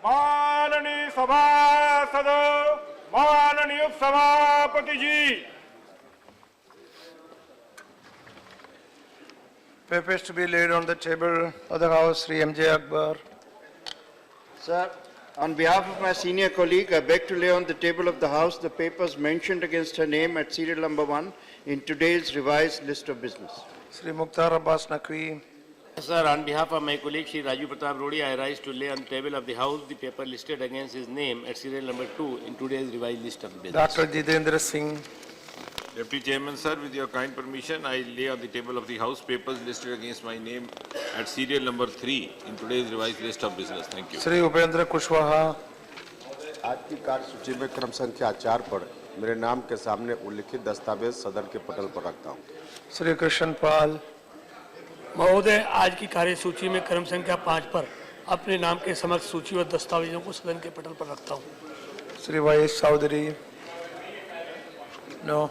माननीय सभासद, माननीय सभापति जी। Papers to be laid on the table of the House, Sri M.J. Akbar. Sir, on behalf of my senior colleague, I beg to lay on the table of the House the papers mentioned against her name at serial number 1 in today's revised list of business. Sri Mukhtar Abbas Naqvi. Sir, on behalf of my colleague Shri Raju Pratap Rodi, I rise to lay on the table of the House the paper listed against his name at serial number 2 in today's revised list of business. Dr. Jitendra Singh. Deputy Chairman, sir, with your kind permission, I lay on the table of the House papers listed against my name at serial number 3 in today's revised list of business. Thank you. Sri Upendra Kushwaha. आज की कार्यसूची में क्रम संख्या 4 पर मेरे नाम के सामने उल्लिखित दस्तावेज सदन के पटल पर रखता हूं। Sri Krishan Pal. महोदय, आज की कार्यसूची में क्रम संख्या 5 पर अपने नाम के समक्ष सूचीबद्ध दस्तावेजों को सदन के पटल पर रखता हूं। Sri Y.S. Chowdhury. No.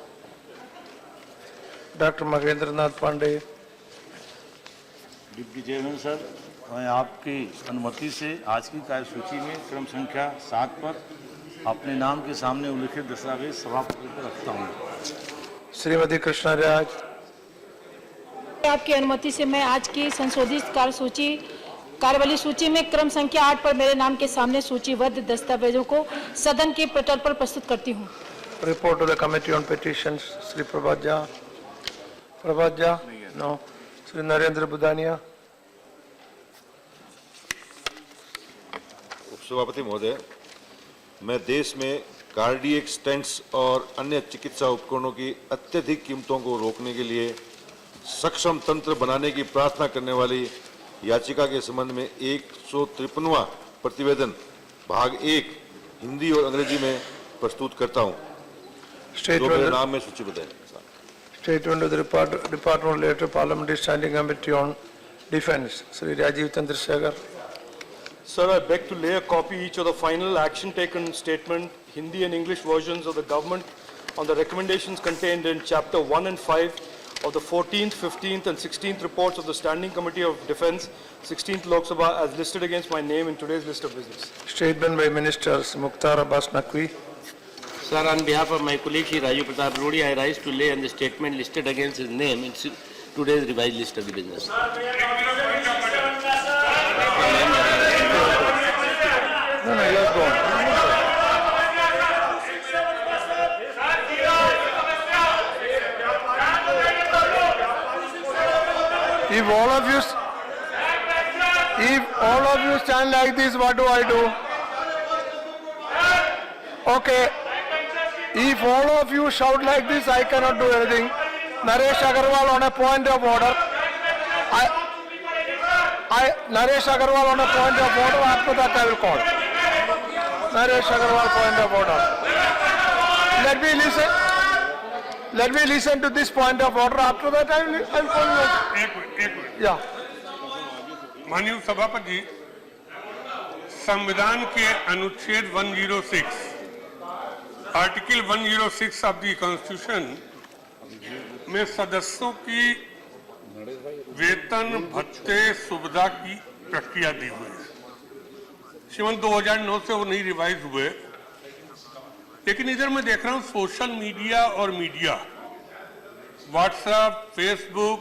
Dr. Mahendra Nath Pandey. Deputy chairman sir, मैं आपकी अनुमति से आज की कार्यसूची में क्रम संख्या 7 पर अपने नाम के सामने उल्लिखित दस्तावेज सभापति पर रखता हूं। श्रीमती कृष्णा राज। आपकी अनुमति से मैं आज की संशोधित कार्यवाही सूची में क्रम संख्या 8 पर मेरे नाम के सामने सूचीबद्ध दस्तावेजों को सदन के पटल पर प्रस्तुत करती हूं। Report to the Committee on Petitions. Sri Prabhat Jha. Prabhat Jha? No. Sri Narendra Budania. उपसभापति महोदय, मैं देश में कार्डियक स्टेंट्स और अन्य चिकित्सा उपकरणों की अत्यधिक कीमतों को रोकने के लिए सक्षम तंत्र बनाने की प्रार्थना करने वाली याचिका के संबंध में 153वां प्रतिवेदन भाग 1 हिंदी और अंग्रेजी में प्रस्तुत करता हूं, जो मेरे नाम में सूचीबद्ध है। Statement of the Department of Labour Parliamentary Standing Committee on Defence. Sri Rajiv Chandrasekhar. Sir, I beg to lay a copy each of the final action taken statement, Hindi and English versions of the government on the recommendations contained in Chapter 1 and 5 of the 14th, 15th and 16th reports of the Standing Committee of Defence, 16th Lok Sabha, as listed against my name in today's list of business. Statement by Ministers Mukhtar Abbas Naqvi. Sir, on behalf of my colleague Shri Raju Pratap Rodi, I rise to lay on the statement listed against his name in today's revised list of the business. No, let's go on. If all of you stand like this, what do I do? Okay. If all of you shout like this, I cannot do anything. Naresh Agarwal on a point of order. Naresh Agarwal on a point of order. After that, I will call. Naresh Agarwal point of order. Let me listen to this point of order. After that, I will call you. एक minute. Yeah. माननीय सभापति जी, संविधान के अनुच्छेद 106 article 106 of the constitution में सदस्यों की वेतन भत्ते सुविधा की प्रक्रिया दी हुई है। श्रीमान 2009 से वो नहीं रिवाइज हुए, लेकिन इधर मैं देख रहा हूँ सोशल मीडिया और मीडिया, व्हाट्सएप, फेसबुक,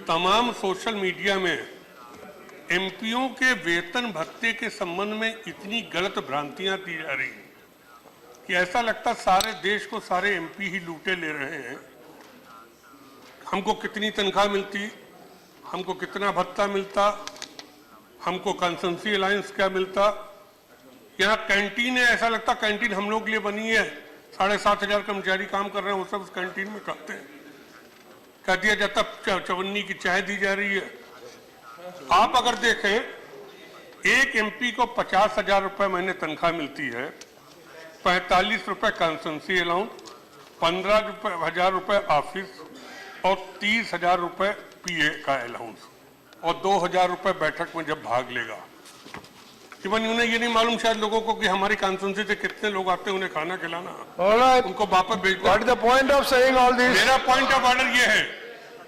तमाम सोशल मीडिया में एमपीओ के वेतन भत्ते के संबंध में इतनी गलत भ्रांतियां दी जा रही कि ऐसा लगता सारे देश को सारे एमपी ही लूटे ले रहे हैं। हमको कितनी तनख्वाह मिलती, हमको कितना भत्ता मिलता, हमको कंसल्टेंसी अलायंस क्या मिलता। यहाँ कैंटीन है, ऐसा लगता कैंटीन हम लोग के लिए बनी है, 7,500 कर्मचारी काम कर रहे हैं, वो सब उस कैंटीन में खाते हैं। कह दिया जाता चवन्नी की चाय दी जा रही है। आप अगर देखें, एक एमपी को 50,000 रुपये महीने तनख्वाह मिलती है, 45 रुपये कंसल्टेंसी अलाउंस, 15,000 रुपये ऑफिस और 30,000 रुपये पीए का अलाउंस और 2,000 रुपये बैठक में जब भाग लेगा। उन्हें ये नहीं मालूम शायद लोगों को कि हमारी कॉन्स्टिट्यूंसी से कितने लोग आते हैं उन्हें खाना खिलाना, उनको वापस भेजना। What is the point of saying all this? मेरा पॉइंट ऑफ ऑर्डर ये है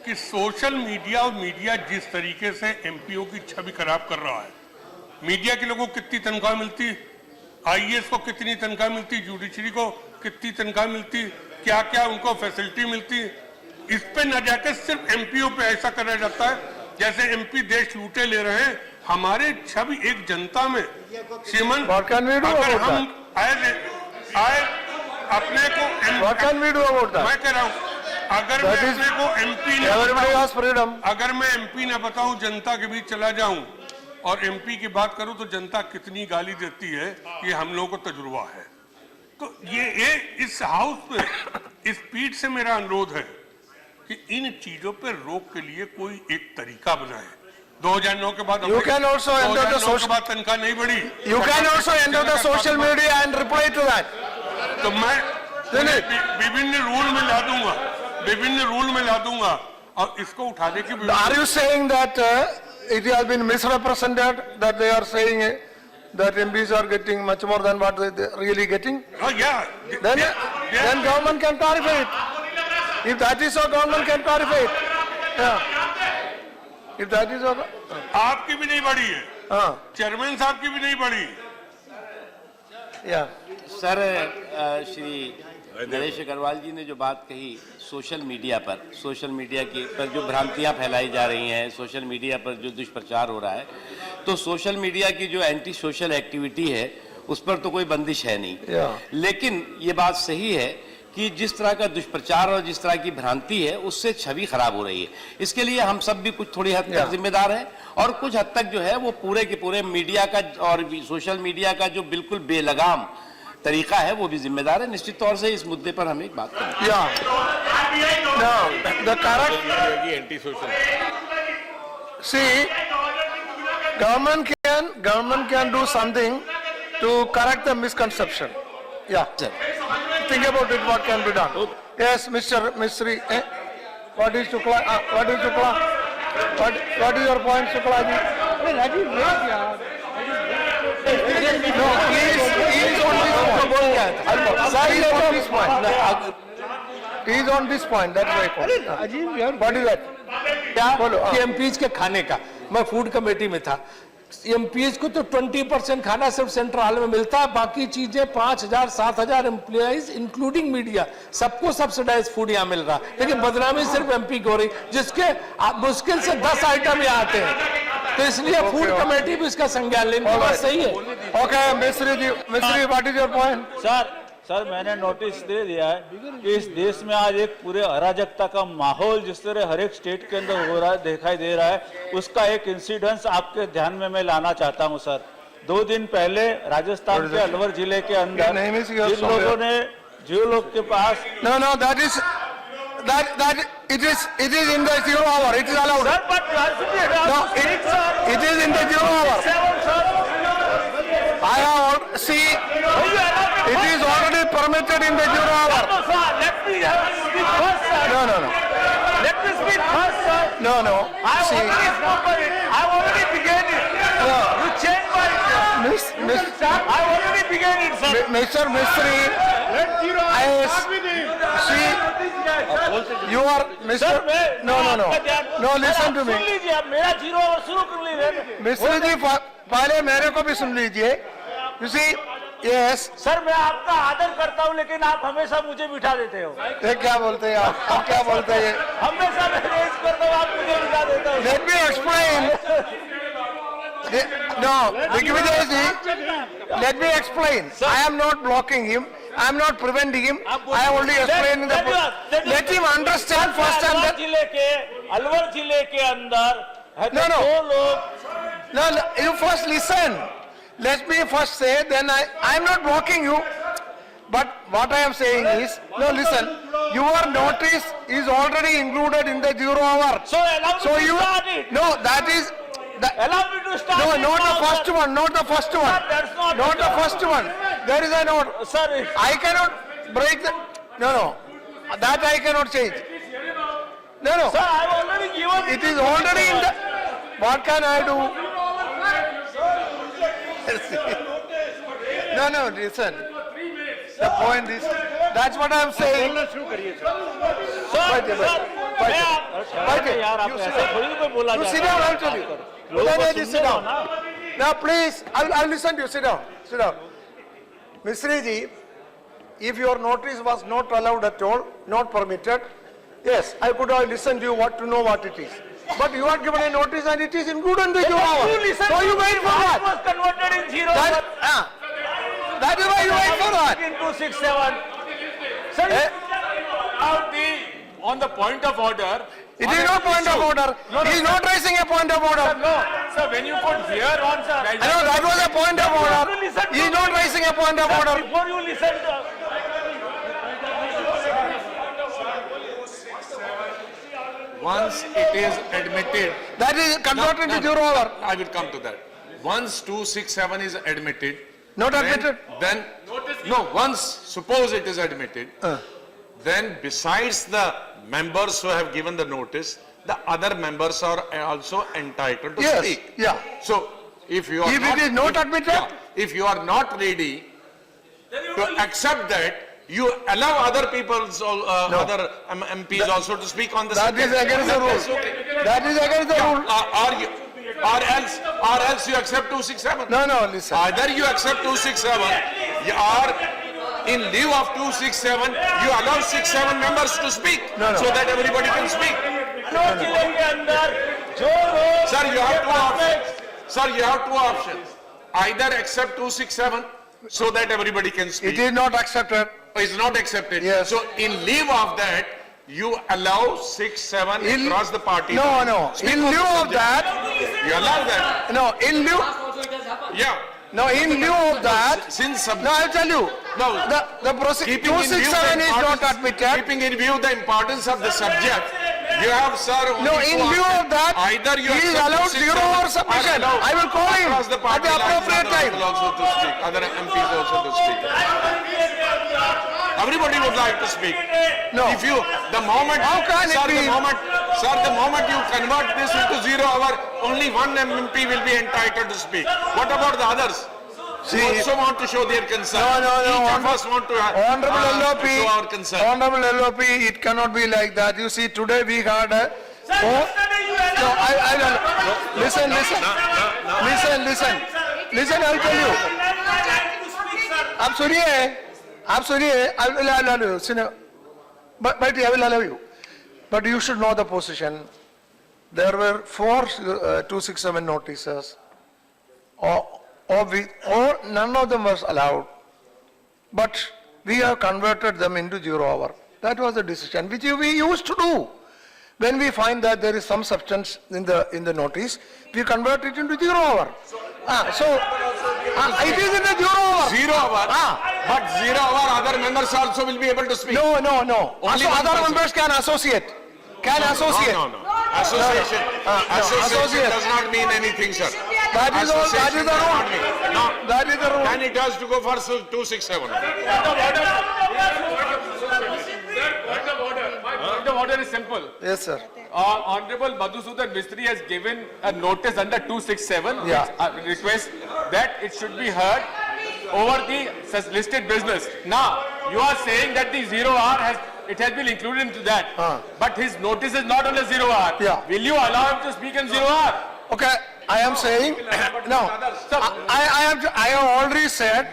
कि सोशल मीडिया और मीडिया जिस तरीके से एमपीओ की छवि खराब कर रहा है, मीडिया के लोगों को कितनी तनख्वाह मिलती, आईएएस को कितनी तनख्वाह मिलती, जुडिशरी को कितनी तनख्वाह मिलती, क्या क्या उनको फैसिलिटी मिलती, इस पे न जाकर सिर्फ एमपीओ पे ऐसा करा जाता है जैसे एमपी देश लूटे ले रहे हैं। हमारे छवि एक जनता में श्रीमान, What can we do अगर about हम आए अपने को What can we do about that? मैं कह रहा हूं अगर मैं That is- अपने को एमपी Everybody has freedom. अगर मैं एमपी न बताऊं, जनता के बीच चला जाऊं और एमपी की बात करूं तो जनता कितनी गाली देती है, ये हम लोगों को तजुर्बा है। तो ये इस हाउस में इस पीठ से मेरा अनुरोध है कि इन चीजों पर रोक के लिए कोई एक तरीका बनाए। 2009 के बाद You can also enter the 2009 के social- बाद तनख्वाह नहीं बढ़ी। You can also enter the social media and reply to that. तो मैं विभिन्न रूल में ला दूंगा, विभिन्न रूल में ला दूंगा और इसको उठाने की Are you saying that it has been misrepresented, that they are saying that MPs are getting much more than what they really getting? Oh, yeah. Then government can clarify it. If that is so, government can clarify it. Yeah. If that is so, आपकी भी नहीं बढ़ी है, हाँ, chairman साहब की भी नहीं बढ़ी। yeah. सर श्री नरेश अग्रवाल जी ने जो बात कही सोशल मीडिया पर जो भ्रांतियां फैलाई जा रही हैं, सोशल मीडिया पर जो दुष्प्रचार हो रहा है, तो सोशल मीडिया की जो एंटी सोशल एक्टिविटी है उस पर तो कोई बंदिश है नहीं। लेकिन ये बात सही है कि जिस तरह का दुष्प्रचार और जिस तरह की भ्रांति है उससे छवि खराब हो रही है। इसके लिए हम सब भी कुछ थोड़ी हद तक जिम्मेदार हैं और कुछ हद तक जो है वो पूरे के पूरे मीडिया का और सोशल मीडिया का जो बिल्कुल बेलगाम तरीका है वो भी जिम्मेदार है। निश्चित तौर से इस मुद्दे पर हम एक बात करें। The correct. See, government can do something to correct the misconception. Yeah. Think about it. What can be done? Yes, Mr. Mistry. What is Shukla? What is Shukla? What is your point, Shukla ji? No, he is on this point. He is on this point. That's why I call. What is that? कि MPs के खाने का, मैं food committee में था। MPs को तो 20% खाना सिर्फ सेंट्रल हॉल में मिलता है, बाकी चीजें 5,000 7,000 एम्प्लॉइज इंक्लूडिंग मीडिया सबको सब्सिडाइज फूड यहाँ मिल रहा है। लेकिन बदनामी सिर्फ एमपी की हो रही, जिसके मुश्किल से 10 आइटम यहाँ आते हैं। तो इसलिए फूड कमेटी भी इसका संज्ञान लेने की बात सही है। Okay, मिस्त्री जी, मिस्त्री, what is your point? Sir मैंने नोटिस दे दिया है कि इस देश में आज एक पूरे अराजकता का माहौल जिस तरह हर एक स्टेट के अंदर हो रहा है, दिखाई दे रहा है, उसका एक इंसिडेंस आपके ध्यान में मैं लाना चाहता हूं सर। 2 दिन पहले राजस्थान के अलवर जिले के अंदर जिन लोगों ने जो लोग के पास No, that is it is in the 0 hour. It is allowed. No, it is in the 0 hour. I have see. It is already permitted in the 0 hour. Let me speak first, sir. No. Let me speak first, sir. No. See, I already began it. You changed my I already began it, sir. Mr. Mistry, see, you are Mr. No, listen to me. सुन लीजिए, आप मेरा 0 our शुरू कर लीजिए। मिस्त्री जी, पहले मेरे को भी सुन लीजिए। You see, yes. सर मैं आपका आदर करता हूं लेकिन आप हमेशा मुझे बिठा देते हो। ये क्या बोलते हैं आप क्या बोलते हैं? हमेशा मैं रेस करता हूं, आप मुझे बिठा देते हो। Let me explain. No, Digvijay ji, let me explain. I am not blocking him. I am not preventing him. I am only explaining the. Let him understand first and then. Alwar जिले के अंदर No. 2 लोग। No, you first listen. Let me first say, then I am not blocking you. But what I am saying is, no, listen. Your notice is already included in the 0 hour. So allow me to you start it. no, that is. Allow me to start. No, it not now, the first sir. one. Not the first one. Sir, that's not Not the it. first one. There is a note. Sir, I cannot break the. No. That I cannot change. No. Sir, I have already given It is already in the. What can I do? No, listen. The point is, that's what I am saying. यार आप ऐसा थोड़ी कोई बोला You जाता sit है। down, I'll tell you. लोगों को Just sit सुनने दो down. ना। Now, please, I'll listen to you. Sit down. Sit down. Misri ji, if your notice was not allowed at all, not permitted, yes, I could have listened to you what to know what it is. But you are given a notice and it is included in the zero hour. So you wait for that. was converted in zero That is why you wait for that. in 267. Sir, on the point of order. It is not point of order. He is not raising a point of order. No, sir, when you put here on, sir. I know that was a point of order. He is not raising a point of order. Before you listen to. Once it is admitted, That is converted into zero hour. I will come to that. Once 267 is admitted. Not admitted. Then, no, once, suppose it is admitted, then besides the members who have given the notice, the other members are also entitled to Yes, speak. yeah. So, if you are If it is not admitted? yeah, if you are not ready to accept that, you allow other people's, other MPs also to speak on the That subject. is against the That's rule. okay. That is against the rule. Or else you accept 267. No, no, listen. Either you accept 267, or in lieu of 267, you allow 6-7 members to speak, No, no. so that everybody can speak. Sir, you have two options. Sir, you have two options. Either accept 267, so that everybody can speak. It is not accepted. Is not accepted. Yes. So in lieu of that, you allow 6-7 In- across the party. No, no. Speak In on the lieu of subject. that, You allow that. no, in lieu, Yeah. no, in lieu of that, Since no, I'll tell you. No. The procedure, keeping in view 267 the is not importance- admitted. Keeping in view the importance of the subject, you have, sir, only No, two in lieu options. of that, Either you he is accept allowed 267 zero hour or submission. allow I will call him across the at party the lines appropriate other time. people also to speak, other MPs also to speak. Everybody would like to speak. No. If you, the moment, How can it sir, be? the moment you convert this into 0 hour, only one MP will be entitled to speak. What about the others? See- Who also want to show their concern. No, no, no. Each of us want to Honorable LOP, show our concern. Honorable LOP, it cannot be like that. You see, today we had a... No, I don't, listen, listen. Listen, I'll tell you. आप सुनिए, I will allow you. But I will allow you. But you should know the position. There were 4 267 notices. None of them was allowed. But we have converted them into 0 hour. That was the decision which we used to do. When we find that there is some substance in the notice, we convert it into 0 hour. It is in the 0 hour. 0 hour. But 0 hour, other members also will be able to speak. No. Only Also, one other person. members can associate. No. Association. Association does not mean anything, sir. That is all. That is Association the does not rule. mean- No. That is the rule. Then it has to go for 267. The order is simple. Yes, sir. Honorable Madhusudan Mistry has given a notice under 267, Yeah. which requests that it should be heard over the listed business. Now, you are saying that the 0 hour has been included into that, but his notice is not on a 0 hour. Yeah. Will you allow him to speak in 0 hour? Okay, I am saying, no, I have already said,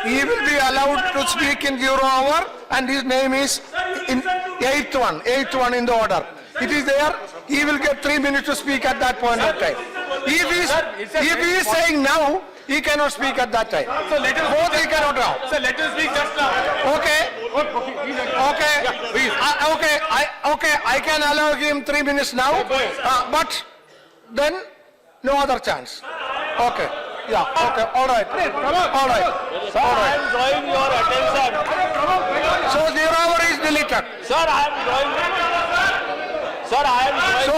he will be allowed to speak in 0 hour and his name is in eighth one in the order. It is there, he will get 3 minutes to speak at that point of time. If he is saying now, he cannot speak at that time. So let him Both he cannot now. So let him speak just now. Okay, I can allow him 3 minutes now, but then no other chance. Okay, all right. Sir, I am drawing your attention. So 0 hour is deleted. Sir, I am drawing. Sir, I am drawing. So,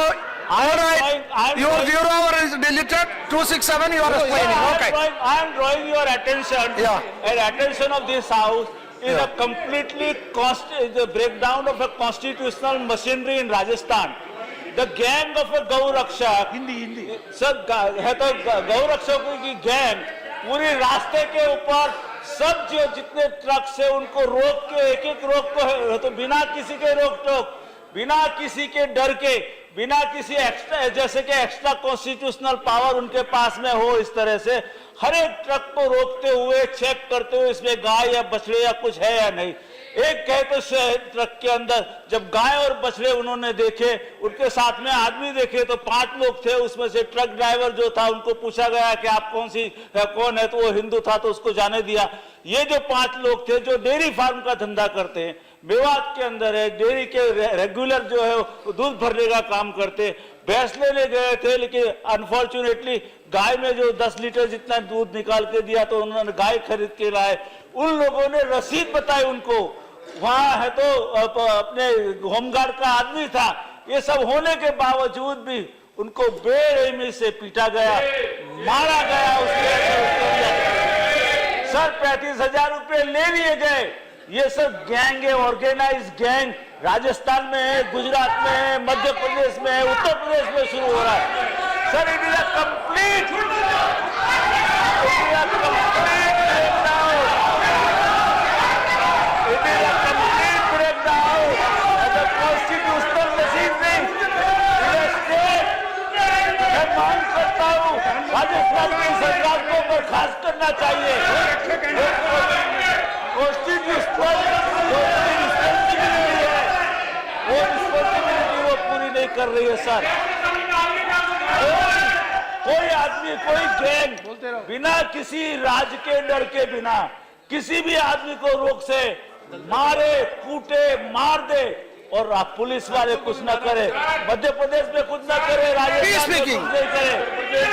all right, I am your drawing- 0 hour is deleted, 267 you are explaining, okay. I am drawing your attention Yeah. and attention of this house is a completely the breakdown of a constitutional machinery in Rajasthan. The gang of a Gau Rakshak, sir है तो गौ रक्षकों की gang पूरी रास्ते के ऊपर सब जो जितने ट्रक से उनको रोक के एक रोक को तो बिना किसी के रोक टोक बिना किसी के डर के बिना किसी एक्स्ट्रा, जैसे कि एक्स्ट्रा कॉन्स्टिट्यूशनल पावर उनके पास में हो, इस तरह से हर एक ट्रक को रोकते हुए चेक करते हुए इसमें गाय या बछड़े या कुछ है या नहीं। एक कहे तो ट्रक के अंदर जब गाय और बछड़े उन्होंने देखे, उनके साथ में आदमी देखे तो 5 लोग थे, उसमें से ट्रक ड्राइवर जो था उनको पूछा गया कि आप कौन है, तो वो हिंदू था तो उसको जाने दिया। ये जो 5 लोग थे जो डेयरी फार्म का धंधा करते हैं, मेवात के अंदर है, डेयरी के रेगुलर जो है वो दूध भरने का काम करते, भैंस लेने गए थे, लेकिन अनफॉर्चुनेटली गाय में जो 10 लीटर जितना दूध निकाल के दिया तो उन्होंने गाय खरीद के लाए। उन लोगों ने रसीद बताई उनको, वहां है तो अपने होमगार्ड का आदमी था। ये सब होने के बावजूद भी उनको बेरहमी से पीटा गया, मारा गया। सर 35,000 रुपए ले लिए गए। ये सब गैंग है, ऑर्गेनाइज गैंग राजस्थान में है, गुजरात में है, मध्य प्रदेश में है, उत्तर प्रदेश में शुरू हो रहा है। Sir it is a complete breakdown of the constitutional machinery in a state। मैं मांग करता हूँ राजस्थान की सरकार को बर्खास्त करना चाहिए। कॉन्स्टिट्यूशनल रिस्पॉन्सिबिलिटी है, वो रिस्पॉन्सिबिलिटी वो पूरी नहीं कर रही है। सर कोई आदमी, कोई गैंग बिना किसी राज के डर के बिना किसी भी आदमी को रोक से मारे, कूटे, मार दे, और आप पुलिस वाले कुछ न करे, मध्य प्रदेश में कुछ न करे, राजस्थान में कुछ नहीं करे,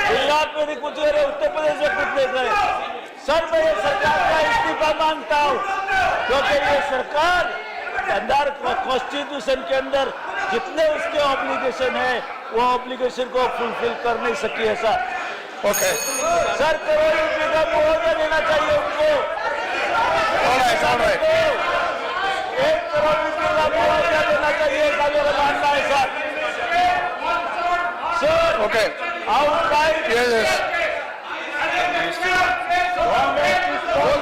गुजरात में भी कुछ करे, उत्तर प्रदेश में कुछ नहीं करे। सर मैं ये सरकार का इस्तीफा मांगता हूँ, क्योंकि ये सरकार अंदर कॉन्स्टिट्यूशन के अंदर जितने उसके ऑब्लिगेशन है वो ऑब्लिगेशन को फुलफिल कर नहीं सकी है। Sir Okay. सर करोड़ रुपए का मुआवजा देना चाहिए उनको। All right. 1 करोड़ रुपए का मुआवजा देना चाहिए, का मेरा मानना है। Sir Okay. Outright Yes.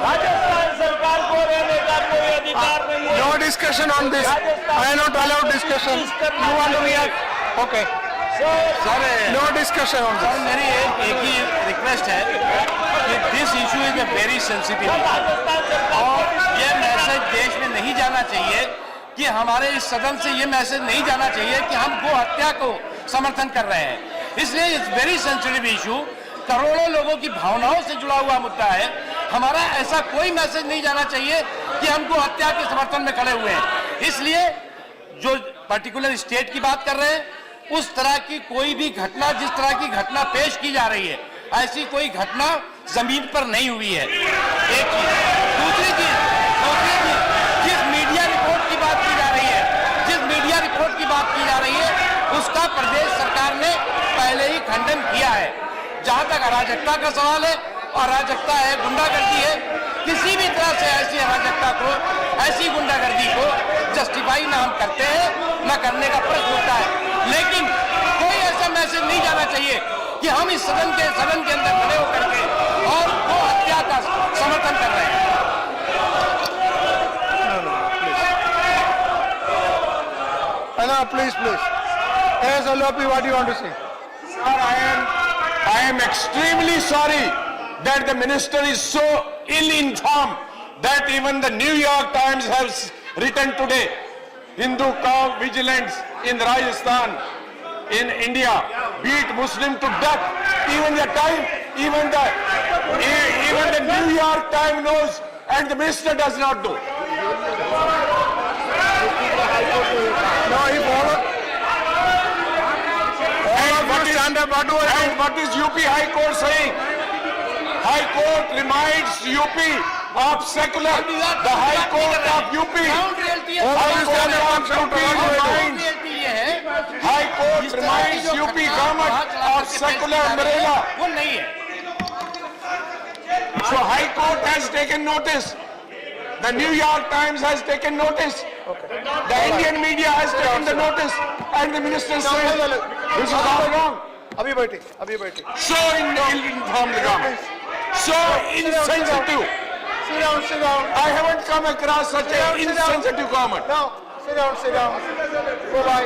Rajasthan सरकार को रहने का कोई अधिकार नहीं है। No discussion on this. I am not allowed discussion. You want to react? Okay. Sir No discussion on this. मेरी एक ही रिक्वेस्ट है कि this issue is a very sensitive और ये मैसेज देश में नहीं जाना चाहिए कि हमारे इस सदन से ये मैसेज नहीं जाना चाहिए कि हम गो हत्या को समर्थन कर रहे हैं। इसलिए इट्स वेरी सेंसिटिव इशू, करोड़ों लोगों की भावनाओं से जुड़ा हुआ मुद्दा है। हमारा ऐसा कोई मैसेज नहीं जाना चाहिए कि हम गो हत्या के समर्थन में खड़े हुए हैं। इसलिए जो पर्टिकुलर स्टेट की बात कर रहे हैं, उस तरह की कोई भी घटना, जिस तरह की घटना पेश की जा रही है, ऐसी कोई घटना जमीन पर नहीं हुई है। एक चीज। दूसरी चीज जिस मीडिया रिपोर्ट की बात की जा रही है, उसका प्रदेश सरकार ने पहले ही खंडन किया है। जहां तक अराजकता का सवाल है, अराजकता है, गुंडागर्दी है, किसी भी तरह से ऐसी अराजकता को, ऐसी गुंडागर्दी को जस्टिफाई ना हम करते हैं, न करने का प्रश्न उठता है। लेकिन कोई ऐसा मैसेज नहीं जाना चाहिए कि हम इस सदन के अंदर खड़े होकर के और गो हत्या का समर्थन कर रहे हैं। Please. Yes, Alopi, what do you want to say? Sir, I am extremely sorry that the minister is so ill-informed that even the New York Times has written today, Hindu cow vigilance in Rajasthan, in India, beat Muslim to death. Even the New York Times knows, and the minister does not know. No, he followed. And what is UP High Court saying? High Court reminds UP of secular. The High Court of UP. High Court reminds UP government of secular umbrella. वो नहीं है। So High Court has taken notice. The New York Times has taken notice. The Indian media has taken the notice, and the minister says this is all wrong. अभी बैठे. So ill-informed the government. So insensitive. Sit down. I haven't come across such an insensitive government. No, sit down. Go by.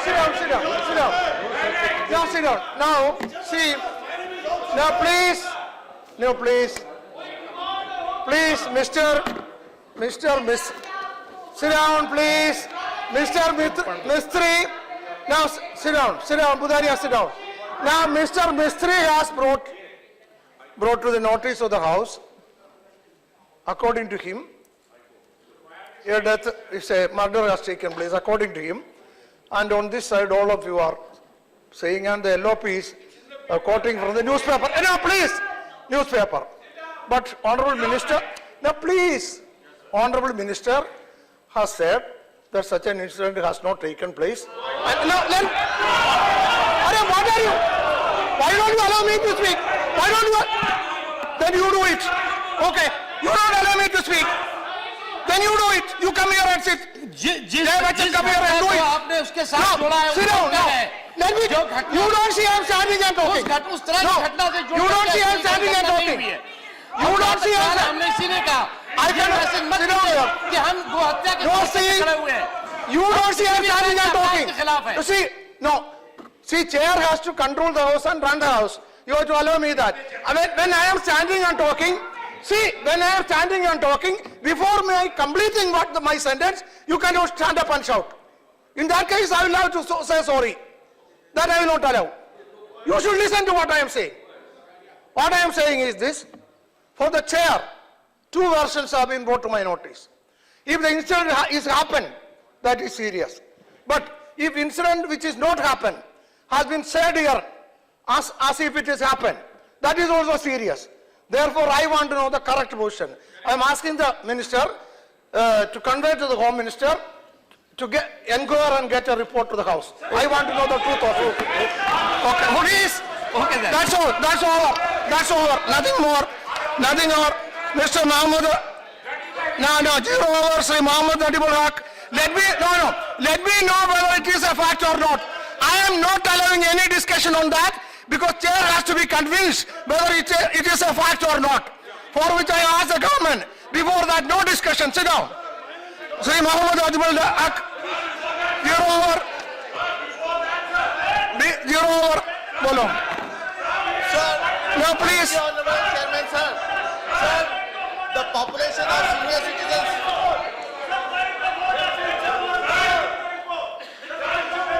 Sit down, sit down, sit down. Now sit down. Now, see, now please, no please. Please, Miss, sit down please. Mr. Mistry, now sit down, Budaria, sit down. Now Mr. Mistry has brought to the notice of the House, according to him, a death is a murder has taken place, according to him. And on this side, all of you are saying, and the LOP is quoting from the newspaper. No, please, newspaper. But Honorable Minister, now please, Honorable Minister has said that such an incident has not taken place. And now, then, what are you? Why don't you allow me to speak? Why don't you? Then you do it. Okay, you don't allow me to speak. Then you do it. You come here and sit. Come here and do it. आपने उसके साथ जोड़ा है, sit down now. Let me. You don't see I'm standing and talking. उस तरह की घटना से You don't see I'm standing and talking. You don't see I'm. हमने इसी ने कहा I cannot sit down here. कि हम गो हत्या के No, खिलाफ see, खड़े हुए हैं। you don't see I'm standing and के खिलाफ talking. है। You see, no. See, chair has to control the house and run the house. You have to allow me that. I mean, when I am standing and talking, see, when I am standing and talking, before my completing my sentence, you cannot stand up and shout. In that case, I will have to say sorry. That I will not allow. You should listen to what I am saying. What I am saying is this. For the chair, 2 versions have been brought to my notice. If the incident is happened, that is serious. But if incident which is not happened has been said here as if it has happened, that is also serious. Therefore, I want to know the correct position. I am asking the minister to convey to the Home Minister to inquire and get a report to the House. I want to know the truth of it. Okay, please. Okay, then. That's all. That's over. That's over. Nothing more. Nothing more. Mr. Mahmood. No, 0 over, Sri Mohammed Adibul Haq. Let me know whether it is a fact or not. I am not allowing any discussion on that because chair has to be convinced whether it is a fact or not. For which I ask the government. Before that, no discussion. Sit down. Sri Mohammed Adibul Haq. 0 over. 0 over. Bolo. No, please. Honorable Chairman, sir. Sir, the population of senior citizens.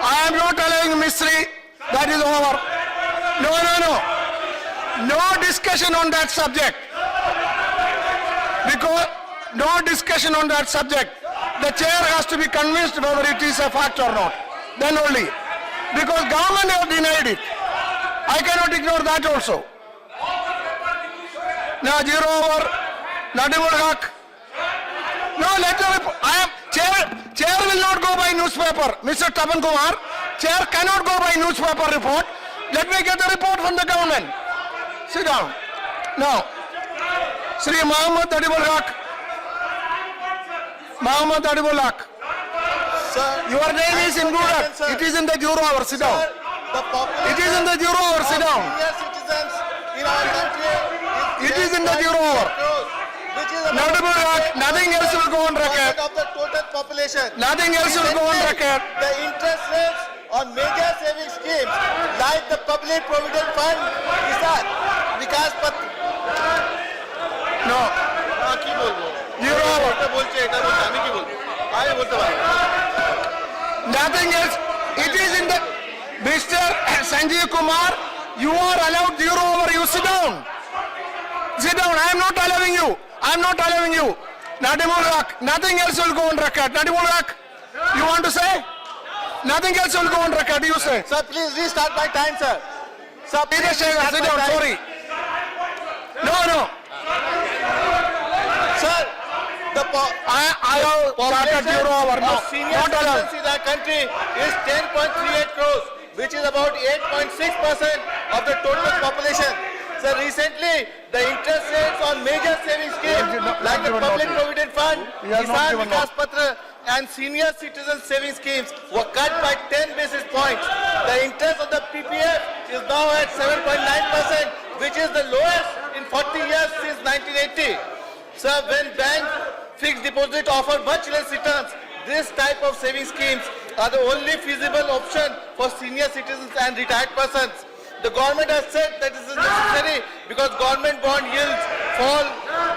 I am not allowing mystery. That is over. No. No discussion on that subject. Because no discussion on that subject. The chair has to be convinced whether it is a fact or not. Then only. Because government have denied it. I cannot ignore that also. Now 0 over. Nadimul Haq. No, let the chair will not go by newspaper. Mr. Tapan Kumar, chair cannot go by newspaper report. Let me get the report from the government. Sit down. Now, Sri Mohammed Adibul Haq. Mohammed Adibul Haq. Sir, Your name is included. It is in the 0 hour. Sit down. the population It is in the 0 hour. Sit down. senior citizens in our country It is in the 0 hour. which is about Nadimul Haq. Nothing else will go on record. of the total population. Nothing else will go on record. The interest rates on major saving schemes like the Public Provident Fund, Vikas Patra. No. কি বলবো 0 hour. এটা বলছে আমি কি বলবো আমি বলতে পারি Nothing else. It is in the... Mr. Sanjeev Kumar, you are allowed 0 over. You sit down. Sit down. I am not allowing you. I am not allowing you. Nadimul Haq. Nothing else will go on record. Nadimul Haq. You want to say? Nothing else will go on record. You say. Sir, please restart my time, sir. Sir, please Sit restart my down. time. Sorry. No. Sir, the I have started 0 over. No. of senior Not allowed. citizens in our country is 10.38 crores, which is about 8.6% of the total population. So recently, the interest rates on major saving schemes like the Public Provident Fund, Kisan Vikas Patra and senior citizen saving schemes were cut by 10 basis points. The interest of the PPF is now at 7.9%, which is the lowest in 40 years since 1980. So when banks fixed deposit offer much less returns, this type of saving schemes are the only feasible option for senior citizens and retired persons. The government has said that this is necessary because government bond yields fall